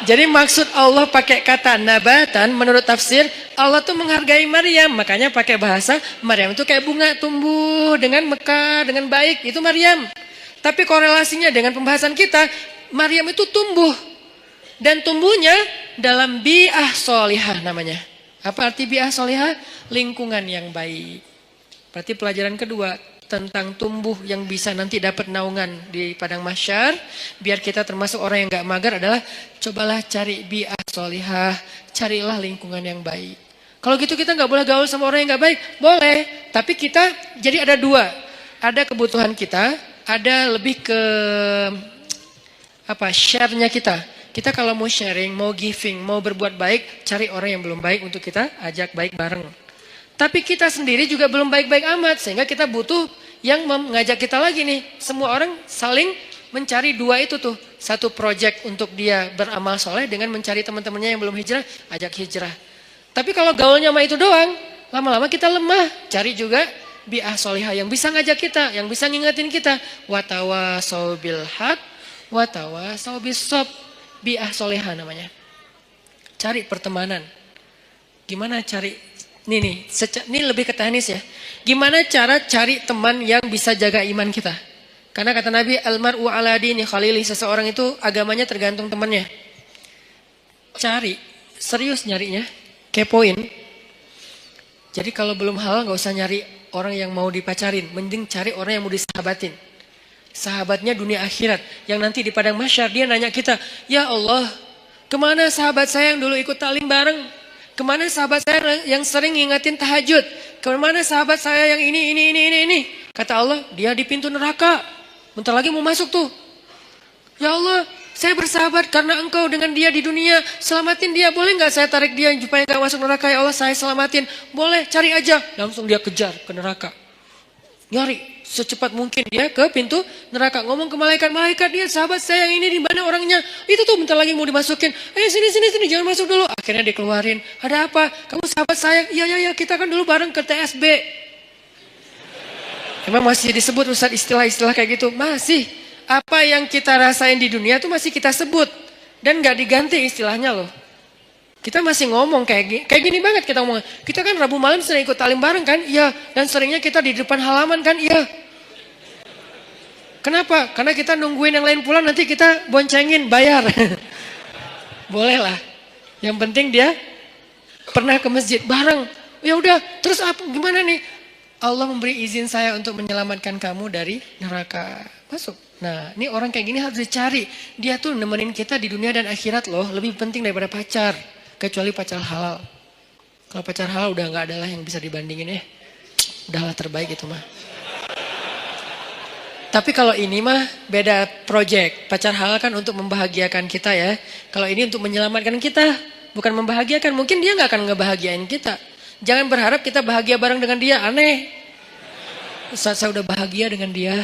Jadi maksud Allah pakai kata nabatan, menurut tafsir Allah tuh menghargai Maryam, makanya pakai bahasa Maryam itu kayak bunga tumbuh dengan mekar, dengan baik, itu Maryam. Tapi korelasinya dengan pembahasan kita, Maryam itu tumbuh dan tumbuhnya dalam bi'ah solihah namanya. Apa arti bi'ah solihah? Lingkungan yang baik. Berarti pelajaran kedua tentang tumbuh yang bisa nanti dapat naungan di padang mahsyar, biar kita termasuk orang yang gak mager adalah cobalah cari bi'ah solihah, carilah lingkungan yang baik. Kalau gitu kita gak boleh gaul sama orang yang gak baik, boleh. Tapi kita jadi ada dua, ada kebutuhan kita, ada lebih ke share-nya kita. Kita kalau mau sharing, mau giving, mau berbuat baik, cari orang yang belum baik untuk kita ajak baik bareng. Tapi kita sendiri juga belum baik-baik amat. Sehingga kita butuh yang mengajak kita lagi nih. Semua orang saling mencari dua itu tuh. Satu project untuk dia beramal soleh dengan mencari teman-temannya yang belum hijrah, ajak hijrah. Tapi kalau gaulnya sama itu doang, lama-lama kita lemah. Cari juga bi'ah solihah yang bisa ngajak kita, yang bisa ngingetin kita. Watawasau bil haq, watawasau bis sob. Bi'ah solihah namanya. Cari pertemanan. Gimana cari? Ini lebih ke teknis ya. Gimana cara cari teman yang bisa jaga iman kita? Karena kata Nabi, almar'u ala dini khalili, seseorang itu agamanya tergantung temannya. Cari, serius nyarinya, kepoin. Jadi kalau belum halal nggak usah nyari orang yang mau dipacarin, mending cari orang yang mau disahabatin. Sahabatnya dunia akhirat, yang nanti di padang mahsyar dia nanya kita, ya Allah, kemana sahabat saya yang dulu ikut taklim bareng? Kemana sahabat saya yang sering ngingetin tahajud? Kemana sahabat saya yang ini? Kata Allah, dia di pintu neraka. Bentar lagi mau masuk tuh. Ya Allah, saya bersahabat karena engkau dengan dia di dunia. Selamatin dia, boleh gak saya tarik dia supaya gak masuk neraka? Ya Allah, saya selamatin. Boleh, cari aja. Langsung dia kejar ke neraka. Nyari secepat mungkin dia ke pintu neraka. Ngomong ke malaikat, dia sahabat saya yang ini di mana orangnya? Itu tuh bentar lagi mau dimasukin. Sini, jangan masuk dulu. Akhirnya dikeluarin. Ada apa? Kamu sahabat saya? Iya, kita kan dulu bareng ke TSB. Emang masih disebut Ustaz istilah-istilah kayak gitu? Masih. Apa yang kita rasain di dunia itu masih kita sebut. Dan gak diganti istilahnya loh. Kita masih ngomong kayak gini banget kita ngomong. Kita kan Rabu malam sering ikut taklim bareng kan? Iya. Dan seringnya kita di depan halaman kan? Iya. Kenapa? Karena kita nungguin yang lain pulang nanti kita boncengin, bayar. Boleh lah. Yang penting dia pernah ke masjid bareng. Ya udah, terus apa gimana nih? Allah memberi izin saya untuk menyelamatkan kamu dari neraka. Masuk. Nah, ini orang kayak gini harus dicari. Dia tuh nemenin kita di dunia dan akhirat loh. Lebih penting daripada pacar. Kecuali pacar halal. Kalau pacar halal udah gak ada lah yang bisa dibandingin ya. Udahlah terbaik itu mah. Tapi kalau ini mah beda project. Pacar halal kan untuk membahagiakan kita ya. Kalau ini untuk menyelamatkan kita. Bukan membahagiakan. Mungkin dia gak akan ngebahagiain kita. Jangan berharap kita bahagia bareng dengan dia. Aneh. Ustaz saya udah bahagia dengan dia.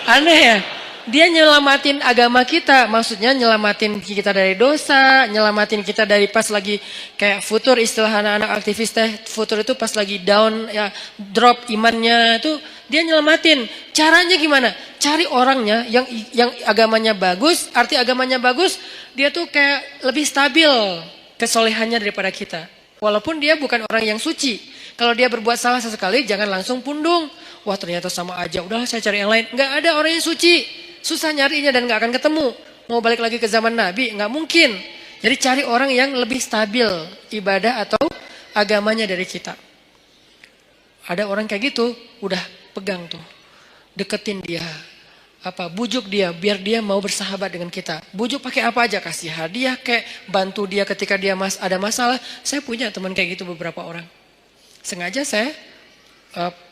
Aneh ya. Dia nyelamatin agama kita. Maksudnya nyelamatin kita dari dosa. Nyelamatin kita dari pas lagi kayak futur, istilah anak-anak aktivis teh. Futur itu pas lagi down, ya drop imannya itu. Dia nyelamatin. Caranya gimana? Cari orangnya yang agamanya bagus. Arti agamanya bagus. Dia tuh kayak lebih stabil kesolehannya daripada kita. Walaupun dia bukan orang yang suci. Kalau dia berbuat salah sesekali jangan langsung pundung. Wah ternyata sama aja. Udahlah saya cari yang lain. Nggak ada orang yang suci. Susah nyarinya dan nggak akan ketemu. Mau balik lagi ke zaman Nabi nggak mungkin. Jadi cari orang yang lebih stabil ibadah atau agamanya dari kita. Ada orang kayak gitu, udah pegang tuh. Deketin dia. Bujuk dia biar dia mau bersahabat dengan kita. Bujuk pakai apa aja, kasih hadiah kayak bantu dia ketika dia ada masalah. Saya punya teman kayak gitu beberapa orang. Sengaja saya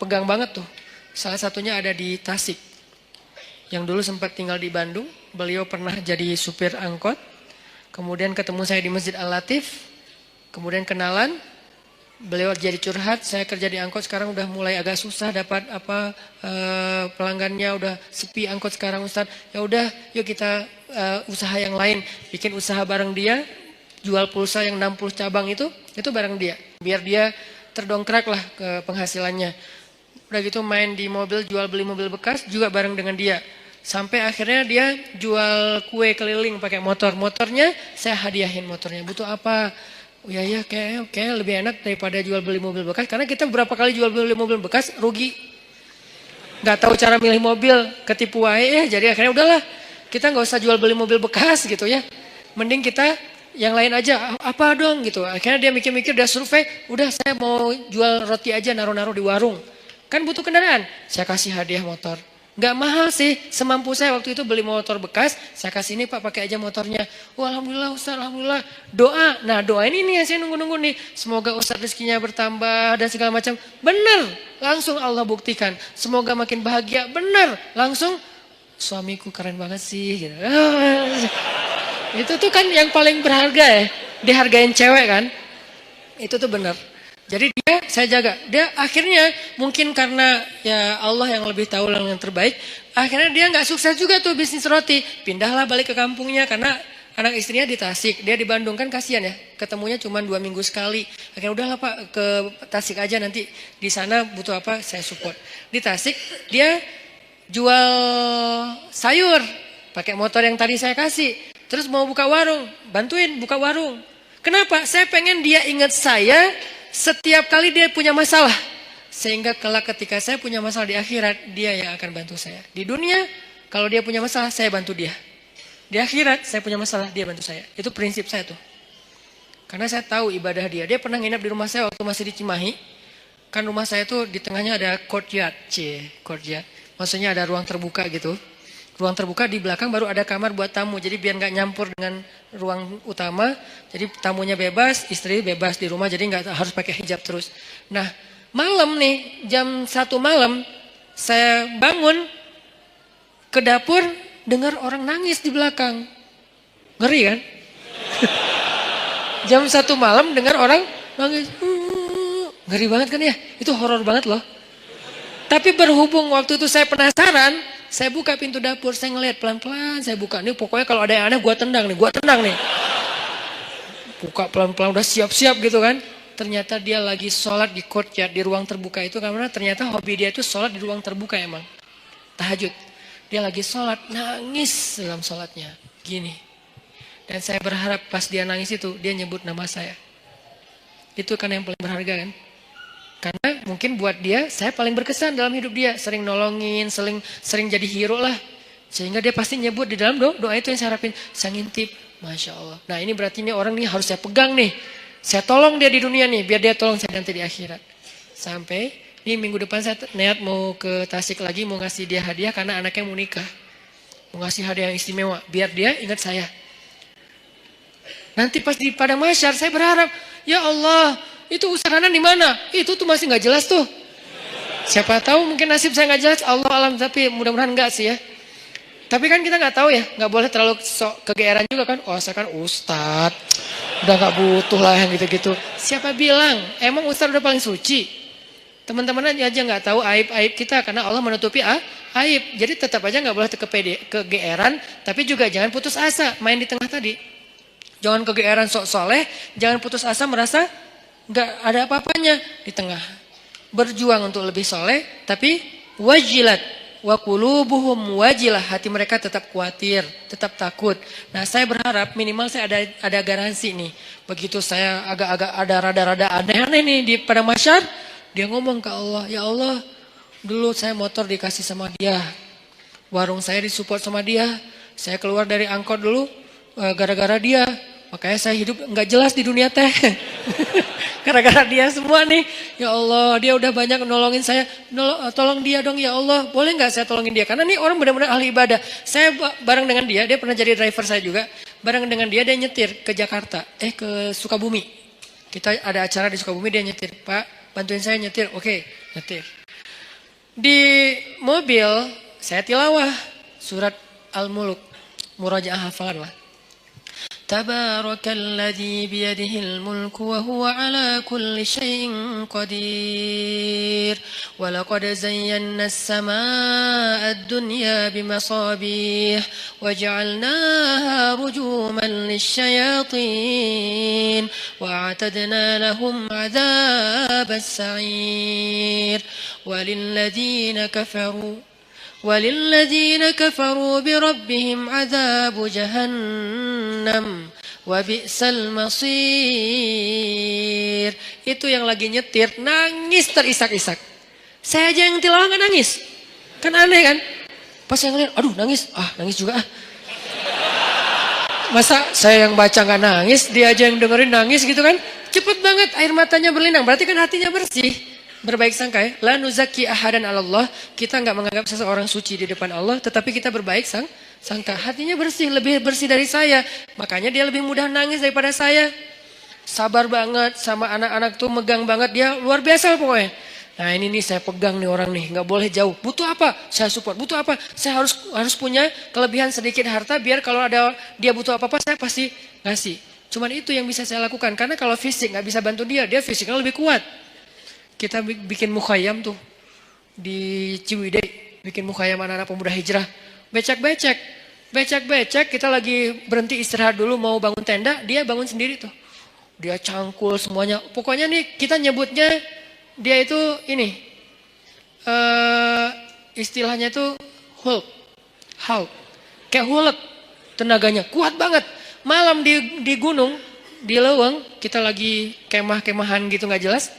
pegang banget tuh. Salah satunya ada di Tasik. Yang dulu sempat tinggal di Bandung. Beliau pernah jadi supir angkot. Kemudian ketemu saya di Masjid Al-Latif. Kemudian kenalan. Beliau jadi curhat, saya kerja di angkot sekarang udah mulai agak susah dapat pelanggannya, udah sepi angkot sekarang Ustaz. Ya udah, yuk kita usaha yang lain, bikin usaha bareng dia, jual pulsa yang 60 cabang itu bareng dia. Biar dia terdongkrak lah ke penghasilannya. Udah gitu main di mobil, jual beli mobil bekas juga bareng dengan dia. Sampai akhirnya dia jual kue keliling pakai motor. Motornya saya hadiahin motornya. Butuh apa? Oh ya kayak lebih enak daripada jual beli mobil bekas. Karena kita berapa kali jual beli mobil bekas rugi. Gak tahu cara milih mobil, ketipu aja. Jadi akhirnya udahlah, kita gak usah jual beli mobil bekas gitu ya. Mending kita yang lain aja, apa dong gitu. Akhirnya dia mikir-mikir, dia survei, udah saya mau jual roti aja naruh-naruh di warung. Kan butuh kendaraan, saya kasih hadiah motor. Gak mahal sih, semampu saya waktu itu beli motor bekas, saya kasih ini Pak pakai aja motornya. Wah alhamdulillah Ustaz, alhamdulillah. Doa, nah doain ini yang saya nunggu-nunggu nih. Semoga Ustaz rezekinya bertambah dan segala macam. Benar, langsung Allah buktikan. Semoga makin bahagia, benar. Langsung, suamiku keren banget sih. Gitu. Itu tuh kan yang paling berharga ya, dihargain cewek kan. Itu tuh benar. Jadi dia saya jaga. Dia akhirnya mungkin karena ya Allah yang lebih tahu yang terbaik. Akhirnya dia nggak sukses juga tuh bisnis roti. Pindahlah balik ke kampungnya karena anak istrinya di Tasik. Dia di Bandung kan kasihan ya. Ketemunya cuma 2 minggu sekali. Akhirnya udahlah Pak ke Tasik aja nanti di sana butuh apa saya support. Di Tasik dia jual sayur pakai motor yang tadi saya kasih. Terus mau buka warung, bantuin buka warung. Kenapa? Saya pengen dia ingat saya. Setiap kali dia punya masalah. Sehingga kelak ketika saya punya masalah di akhirat, dia yang akan bantu saya. Di dunia, kalau dia punya masalah, saya bantu dia. Di akhirat, saya punya masalah, dia bantu saya. Itu prinsip saya tuh. Karena saya tahu ibadah dia. Dia pernah nginap di rumah saya waktu masih di Cimahi. Kan rumah saya tuh di tengahnya ada courtyard, courtyard. Maksudnya ada ruang terbuka gitu. Ruang terbuka di belakang baru ada kamar buat tamu. Jadi biar nggak nyampur dengan ruang utama. Jadi tamunya bebas, istri bebas di rumah. Jadi nggak harus pakai hijab terus. Nah malam nih jam 1 malam saya bangun ke dapur dengar orang nangis di belakang. Ngeri kan? Jam 1 malam dengar orang nangis. Ngeri banget kan ya? Itu horor banget loh. Tapi berhubung waktu itu saya penasaran, saya buka pintu dapur, saya ngeliat pelan-pelan, saya buka. Nih pokoknya kalau ada yang aneh gue tendang nih. Buka pelan-pelan udah siap-siap gitu kan. Ternyata dia lagi sholat di courtyard, di ruang terbuka itu. Karena ternyata hobi dia itu sholat di ruang terbuka emang. Tahajud. Dia lagi sholat, nangis dalam sholatnya. Gini. Dan saya berharap pas dia nangis itu, dia nyebut nama saya. Itu kan yang paling berharga kan. Karena mungkin buat dia, saya paling berkesan dalam hidup dia. Sering nolongin, sering jadi hero lah. Sehingga dia pasti nyebut di dalam doa itu yang saya harapin. Saya ngintip, Masya Allah. Nah ini berarti ini orang nih harus saya pegang nih. Saya tolong dia di dunia nih, biar dia tolong saya nanti di akhirat. Sampai, ini minggu depan saya niat mau ke Tasik lagi, mau ngasih dia hadiah karena anaknya mau nikah. Mau ngasih hadiah yang istimewa, biar dia ingat saya. Nanti pas di padang mahsyar, saya berharap, ya Allah, itu usahanan di mana? Itu tuh masih nggak jelas tuh. Siapa tahu mungkin nasib saya nggak jelas. Allah alam, tapi mudah-mudahan nggak sih ya. Tapi kan kita nggak tahu ya, nggak boleh terlalu sok kegeeran juga kan. Oh saya kan ustadz, udah nggak butuh lah yang gitu-gitu. Siapa bilang? Emang ustadz udah paling suci? Teman-teman aja nggak tahu aib-aib kita karena Allah menutupi aib. Jadi tetap aja nggak boleh kegeeran, tapi juga jangan putus asa. Main di tengah tadi. Jangan kegeeran sok soleh, jangan putus asa merasa nggak ada apa-apanya di tengah. Berjuang untuk lebih soleh, tapi wajilat wa qulubuhum wajilah, hati mereka tetap khawatir, tetap takut. Nah, saya berharap minimal saya ada garansi nih. Begitu saya agak-agak ada rada-rada aneh-aneh nih di pada mahsyar, dia ngomong ke Allah, "Ya Allah, dulu saya motor dikasih sama dia. Warung saya disupport sama dia. Saya keluar dari angkot dulu gara-gara dia. Makanya saya hidup nggak jelas di dunia teh. Gara-gara dia semua nih. Ya Allah, dia udah banyak nolongin saya. Tolong dia dong ya Allah. Boleh nggak saya tolongin dia? Karena nih orang benar-benar ahli ibadah. Saya bareng dengan dia pernah jadi driver saya juga. Bareng dengan dia nyetir ke Jakarta. Ke Sukabumi. Kita ada acara di Sukabumi, dia nyetir. Pak, bantuin saya nyetir. Oke, nyetir. Di mobil, saya tilawah surat Al-Muluk. Murajaah hafalan lah. Tabarakalladzi biyadihil mulku wa huwa ala kulli syai'in qadir. Wa laqad zayyana as-samaa'a ad-dunya bimasabih wa ja'alnaha rujuman lisyayatin wa a'tadna lahum 'adzabas sa'ir. وللذين كفروا بربهم عذاب جهنم وبئس المصير. Itu yang lagi nyetir nangis terisak-isak. Saya aja yang tilawah nggak nangis. Kan aneh kan? Pas yang lihat, aduh nangis juga. Masa saya yang baca nggak nangis, dia aja yang dengerin nangis gitu kan? Cepet banget air matanya berlinang. Berarti kan hatinya bersih. Berbaik sangka ya. La nuzaki ahadan Allah. Kita nggak menganggap seseorang suci di depan Allah, tetapi kita berbaik sangka. Hatinya bersih, lebih bersih dari saya. Makanya dia lebih mudah nangis daripada saya. Sabar banget sama anak-anak tuh, megang banget dia, luar biasa pokoknya. Nah ini nih saya pegang nih orang nih, nggak boleh jauh. Butuh apa? Saya support. Butuh apa? Saya harus punya kelebihan sedikit harta biar kalau ada dia butuh apa-apa saya pasti ngasih. Cuman itu yang bisa saya lakukan. Karena kalau fisik nggak bisa bantu dia fisiknya lebih kuat. Kita bikin mukhayam tuh di Ciwidey, bikin mukhayam anak-anak pemuda hijrah. Becek-becek, kita lagi berhenti istirahat dulu mau bangun tenda, dia bangun sendiri tuh. Dia cangkul semuanya. Pokoknya nih kita nyebutnya dia itu ini istilahnya tuh Hulk. Kayak Hulk tenaganya, kuat banget. Malam di gunung, di leweng, kita lagi kemah-kemahan gitu nggak jelas.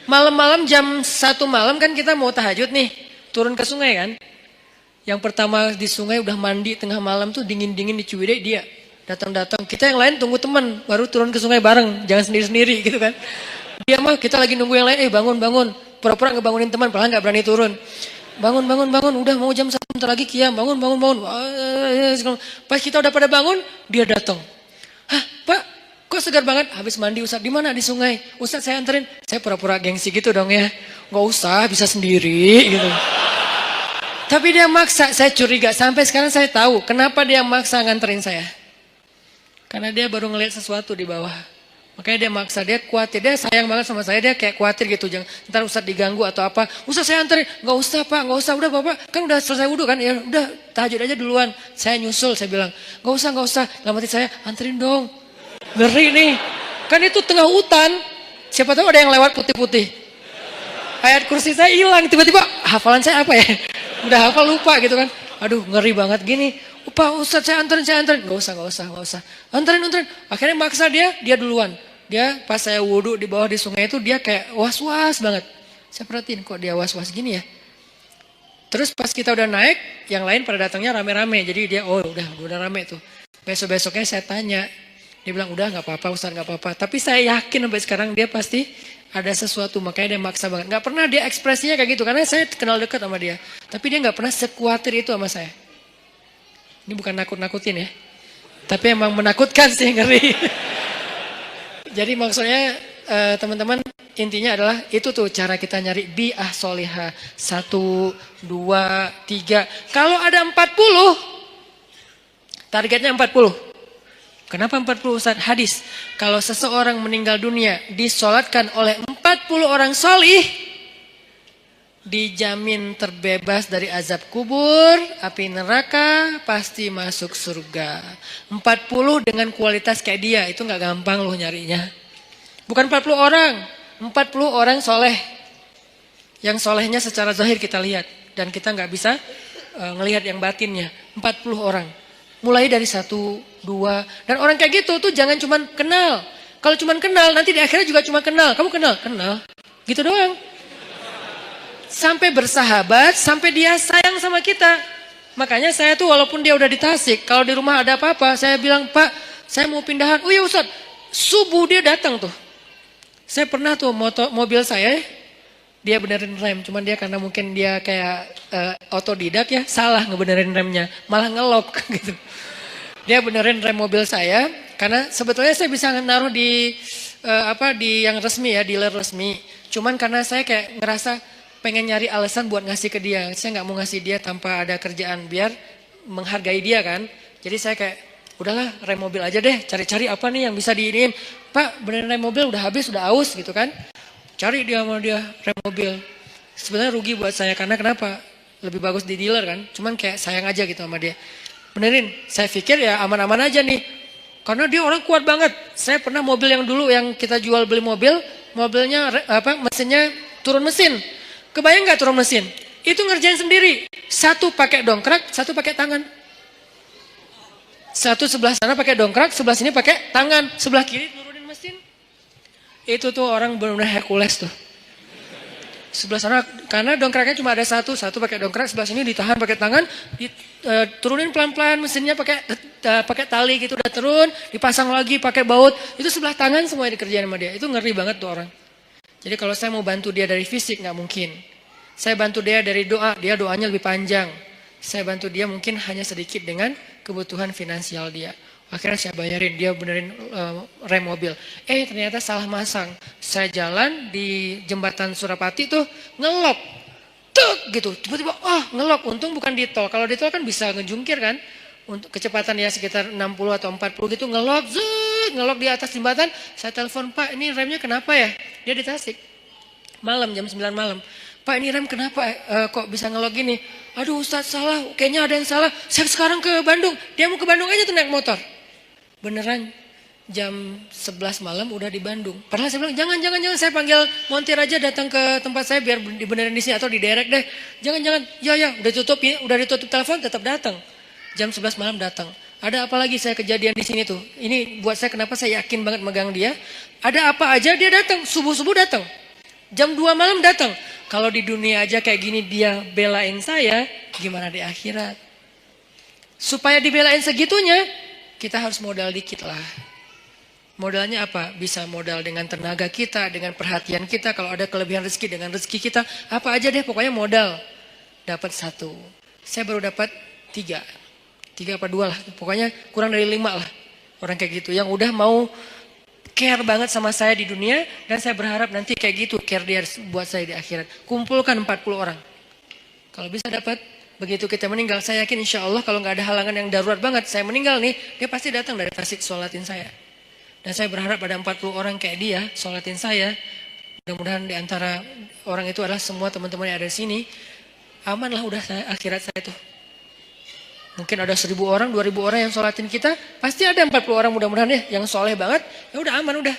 Malam-malam jam 1 malam kan kita mau tahajud nih. Turun ke sungai kan. Yang pertama di sungai udah mandi tengah malam tuh dingin-dingin di Ciwidey dia. Datang-datang. Kita yang lain tunggu teman. Baru turun ke sungai bareng. Jangan sendiri-sendiri gitu kan. Dia mah kita lagi nunggu yang lain, bangun. Pura-pura ngebangunin teman, padahal nggak berani turun. Bangun. Udah mau jam 1 bentar lagi kiam. Bangun. Pas kita udah pada bangun, dia datang. Hah, Pak, kok segar banget? Habis mandi Ustaz. Di mana? Di sungai. Ustaz saya anterin. Saya pura-pura gengsi gitu dong ya. Nggak usah, bisa sendiri gitu. Tapi dia maksa, saya curiga. Sampai sekarang saya tahu kenapa dia maksa nganterin saya. Karena dia baru ngelihat sesuatu di bawah. Makanya dia maksa, dia khawatir. Dia sayang banget sama saya, dia kayak khawatir gitu. Jangan, ntar Ustaz diganggu atau apa. Ustaz saya anterin. Nggak usah Pak, nggak usah. Udah Bapak, kan udah selesai wudhu kan. Ya udah, tahajud aja duluan. Saya nyusul, saya bilang. Nggak usah. Dalam hati saya, anterin dong. Ngeri nih. Kan itu tengah hutan. Siapa tahu ada yang lewat putih-putih. Ayat kursi saya hilang. Tiba-tiba hafalan saya apa ya? Udah hafal lupa gitu kan. Aduh ngeri banget gini. Pak Ustaz saya anterin. Nggak usah. Anterin. Akhirnya maksa dia duluan. Dia pas saya wudhu di bawah di sungai itu dia kayak was-was banget. Saya perhatiin kok dia was-was gini ya. Terus pas kita udah naik, yang lain pada datangnya rame-rame. Jadi dia udah rame tuh. Besok-besoknya saya tanya. Dia bilang udah gak apa-apa Ustaz gak apa-apa. Tapi saya yakin sampai sekarang dia pasti ada sesuatu. Makanya dia maksa banget. Gak pernah dia ekspresinya kayak gitu. Karena saya kenal dekat sama dia. Tapi dia gak pernah sekuatir itu sama saya. Ini bukan nakut-nakutin ya. Tapi emang menakutkan sih, ngeri. Jadi maksudnya teman-teman intinya adalah itu tuh cara kita nyari bi'ah solihah. 1, 2, 3. Kalau ada 40, targetnya 40. Kenapa 40 Ustaz? Hadis. Kalau seseorang meninggal dunia disolatkan oleh 40 orang solih, dijamin terbebas dari azab kubur, api neraka, pasti masuk surga. 40 dengan kualitas kayak dia, itu gak gampang loh nyarinya. Bukan 40 orang, 40 orang soleh. Yang solehnya secara zahir kita lihat. Dan kita gak bisa ngelihat yang batinnya. 40 orang. Mulai dari 1, 2. Dan orang kayak gitu tuh jangan cuma kenal. Kalau cuma kenal, nanti di akhirnya juga cuma kenal. Kamu kenal? Kenal. Gitu doang. Sampai bersahabat, sampai dia sayang sama kita. Makanya saya tuh walaupun dia udah di Tasik, kalau di rumah ada apa-apa, saya bilang, Pak, saya mau pindahan. Oh iya Ustaz, subuh dia datang tuh. Saya pernah tuh mobil saya, dia benerin rem. Cuman dia karena mungkin dia kayak otodidak ya, salah ngebenerin remnya. Malah ngelok gitu. Dia benerin rem mobil saya, karena sebetulnya saya bisa naruh di di yang resmi ya, dealer resmi. Cuman karena saya kayak ngerasa pengen nyari alasan buat ngasih ke dia. Saya nggak mau ngasih dia tanpa ada kerjaan biar menghargai dia kan. Jadi saya kayak udahlah rem mobil aja deh. Cari-cari apa nih yang bisa diinin. Pak benerin rem mobil udah habis, udah aus gitu kan. Cari dia sama dia rem mobil. Sebenarnya rugi buat saya karena kenapa? Lebih bagus di dealer kan. Cuman kayak sayang aja gitu sama dia. Benerin. Saya pikir ya aman-aman aja nih. Karena dia orang kuat banget. Saya pernah mobil yang dulu yang kita jual beli mobil. Mobilnya mesinnya turun mesin. Kebayang gak turun mesin? Itu ngerjain sendiri. Satu pakai dongkrak, satu pakai tangan. Satu sebelah sana pakai dongkrak, sebelah sini pakai tangan. Sebelah kiri turunin mesin. Itu tuh orang benar-benar Hercules tuh. Sebelah sana, karena dongkraknya cuma ada satu pakai dongkrak, sebelah sini ditahan pakai tangan, turunin pelan-pelan mesinnya pakai tali gitu, udah turun, dipasang lagi pakai baut. Itu sebelah tangan semua dikerjain sama dia. Itu ngeri banget tuh orang. Jadi kalau saya mau bantu dia dari fisik nggak mungkin. Saya bantu dia dari doa, dia doanya lebih panjang. Saya bantu dia mungkin hanya sedikit dengan kebutuhan finansial dia. Akhirnya saya bayarin, dia benerin rem mobil. Ternyata salah masang. Saya jalan di jembatan Surapati tuh ngelok. Tuk gitu, tiba-tiba ngelok. Untung bukan di tol. Kalau di tol kan bisa ngejungkir kan. Untuk kecepatan ya sekitar 60 atau 40 gitu ngelok. Ngelok di atas jembatan, saya telepon, Pak ini remnya kenapa ya? Dia di Tasik. Malam, jam 9 malam. Pak ini rem kenapa kok bisa ngelok gini? Aduh Ustaz salah, kayaknya ada yang salah. Saya sekarang ke Bandung. Dia mau ke Bandung aja tuh naik motor. Beneran jam 11 malam udah di Bandung. Padahal saya bilang jangan saya panggil montir aja datang ke tempat saya biar dibenerin di sini atau diderek deh. Jangan. Ya udah ditutup telepon tetap datang. Jam 11 malam datang. Ada apa lagi saya kejadian di sini tuh. Ini buat saya kenapa saya yakin banget megang dia. Ada apa aja dia datang. Subuh-subuh datang. Jam 2 malam datang. Kalau di dunia aja kayak gini dia belain saya. Gimana di akhirat. Supaya dibelain segitunya. Kita harus modal dikit lah. Modalnya apa? Bisa modal dengan tenaga kita, dengan perhatian kita. Kalau ada kelebihan rezeki, dengan rezeki kita. Apa aja deh, pokoknya modal. Dapat 1. Saya baru dapat 3. 3 apa 2 lah. Pokoknya kurang dari 5 lah. Orang kayak gitu. Yang udah mau care banget sama saya di dunia. Dan saya berharap nanti kayak gitu care dia buat saya di akhirat. Kumpulkan 40 orang. Kalau bisa dapat, begitu kita meninggal, saya yakin insya Allah kalau nggak ada halangan yang darurat banget, saya meninggal nih, dia pasti datang dari Tasik sholatin saya. Dan saya berharap ada 40 orang kayak dia sholatin saya. Mudah-mudahan di antara orang itu adalah semua teman-teman yang ada di sini. Aman lah udah akhirat saya tuh. Mungkin ada 1.000 orang, 2.000 orang yang sholatin kita. Pasti ada 40 orang mudah-mudahan ya yang soleh banget. Ya udah aman udah.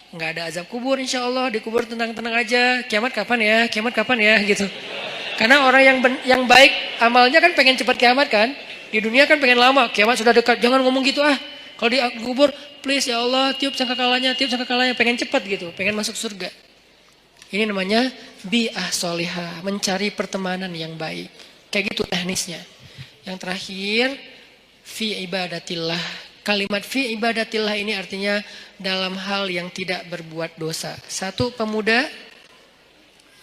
Nggak ada azab kubur insya Allah. Dikubur tenang-tenang aja. Kiamat kapan ya? Kiamat kapan ya? Gitu. Karena orang yang baik amalnya kan pengen cepat kiamat kan. Di dunia kan pengen lama. Kiamat sudah dekat. Jangan ngomong gitu ah. Kalau di kubur, please ya Allah, tiup sangkakalanya, pengen cepat gitu, pengen masuk surga. Ini namanya bi'ah solihah, mencari pertemanan yang baik. Kayak gitu teknisnya. Yang terakhir, fi ibadatillah. Kalimat fi ibadatillah ini artinya dalam hal yang tidak berbuat dosa. 1, pemuda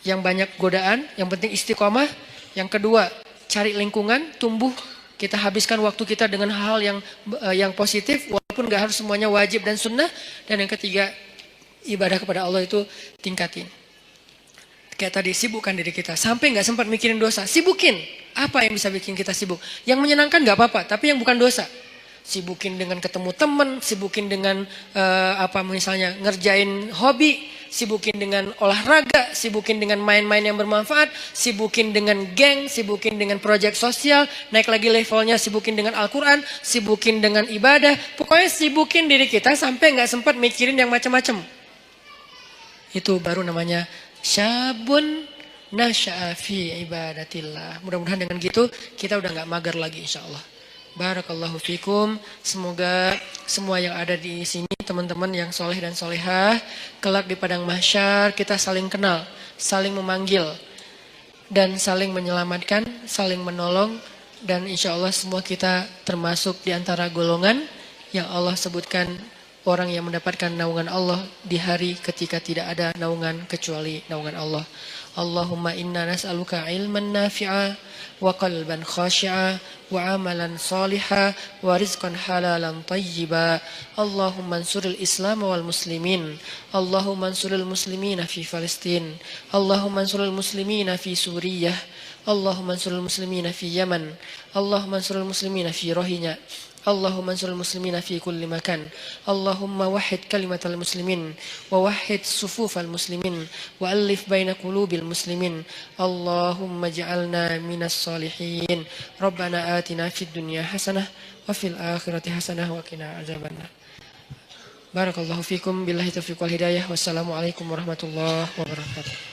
yang banyak godaan, yang penting istiqomah. Yang kedua, cari lingkungan, tumbuh. Kita habiskan waktu kita dengan hal yang positif, walaupun gak harus semuanya wajib dan sunnah. Dan yang ketiga, ibadah kepada Allah itu tingkatin. Kayak tadi, sibukkan diri kita. Sampai gak sempat mikirin dosa, sibukin. Apa yang bisa bikin kita sibuk? Yang menyenangkan gak apa-apa, tapi yang bukan dosa. Sibukin dengan ketemu teman, sibukin dengan misalnya ngerjain hobi, sibukin dengan olahraga, sibukin dengan main-main yang bermanfaat, sibukin dengan geng, sibukin dengan proyek sosial, naik lagi levelnya sibukin dengan Al-Quran, sibukin dengan ibadah. Pokoknya sibukin diri kita sampai gak sempat mikirin yang macam-macam. Itu baru namanya syabun nasya'a fi ibadatillah. Mudah-mudahan dengan gitu kita udah gak mager lagi insya Allah. Barakallahu fikum. Semoga semua yang ada di sini, teman-teman yang soleh dan solehah, kelak di padang mahsyar kita saling kenal, saling memanggil, dan saling menyelamatkan, saling menolong. Dan insya Allah semua kita termasuk di antara golongan yang Allah sebutkan orang yang mendapatkan naungan Allah di hari ketika tidak ada naungan kecuali naungan Allah. Allahumma inna nas'aluka ilman nafi'a wa qalban khashi'a wa amalan saliha wa rizqan halalan tayyiba. Allahumma ansuril Islam wal muslimin. Allahumma ansuril muslimina fi Palestin. Allahumma ansuril muslimina fi Suriah. Allahumma ansuril muslimina fi Yaman. Allahumma ansuril muslimina fi Rohingya. اللهم انصر المسلمين في كل مكان. اللهم وحد كلمة المسلمين ووحد صفوف المسلمين وألف بين قلوب المسلمين. اللهم اجعلنا من الصالحين. ربنا آتنا في الدنيا حسنة وفي الآخرة حسنة وقنا عذاب النار. بارك الله فيكم. بالله التوفيق والهداية. والسلام عليكم ورحمة الله وبركاته.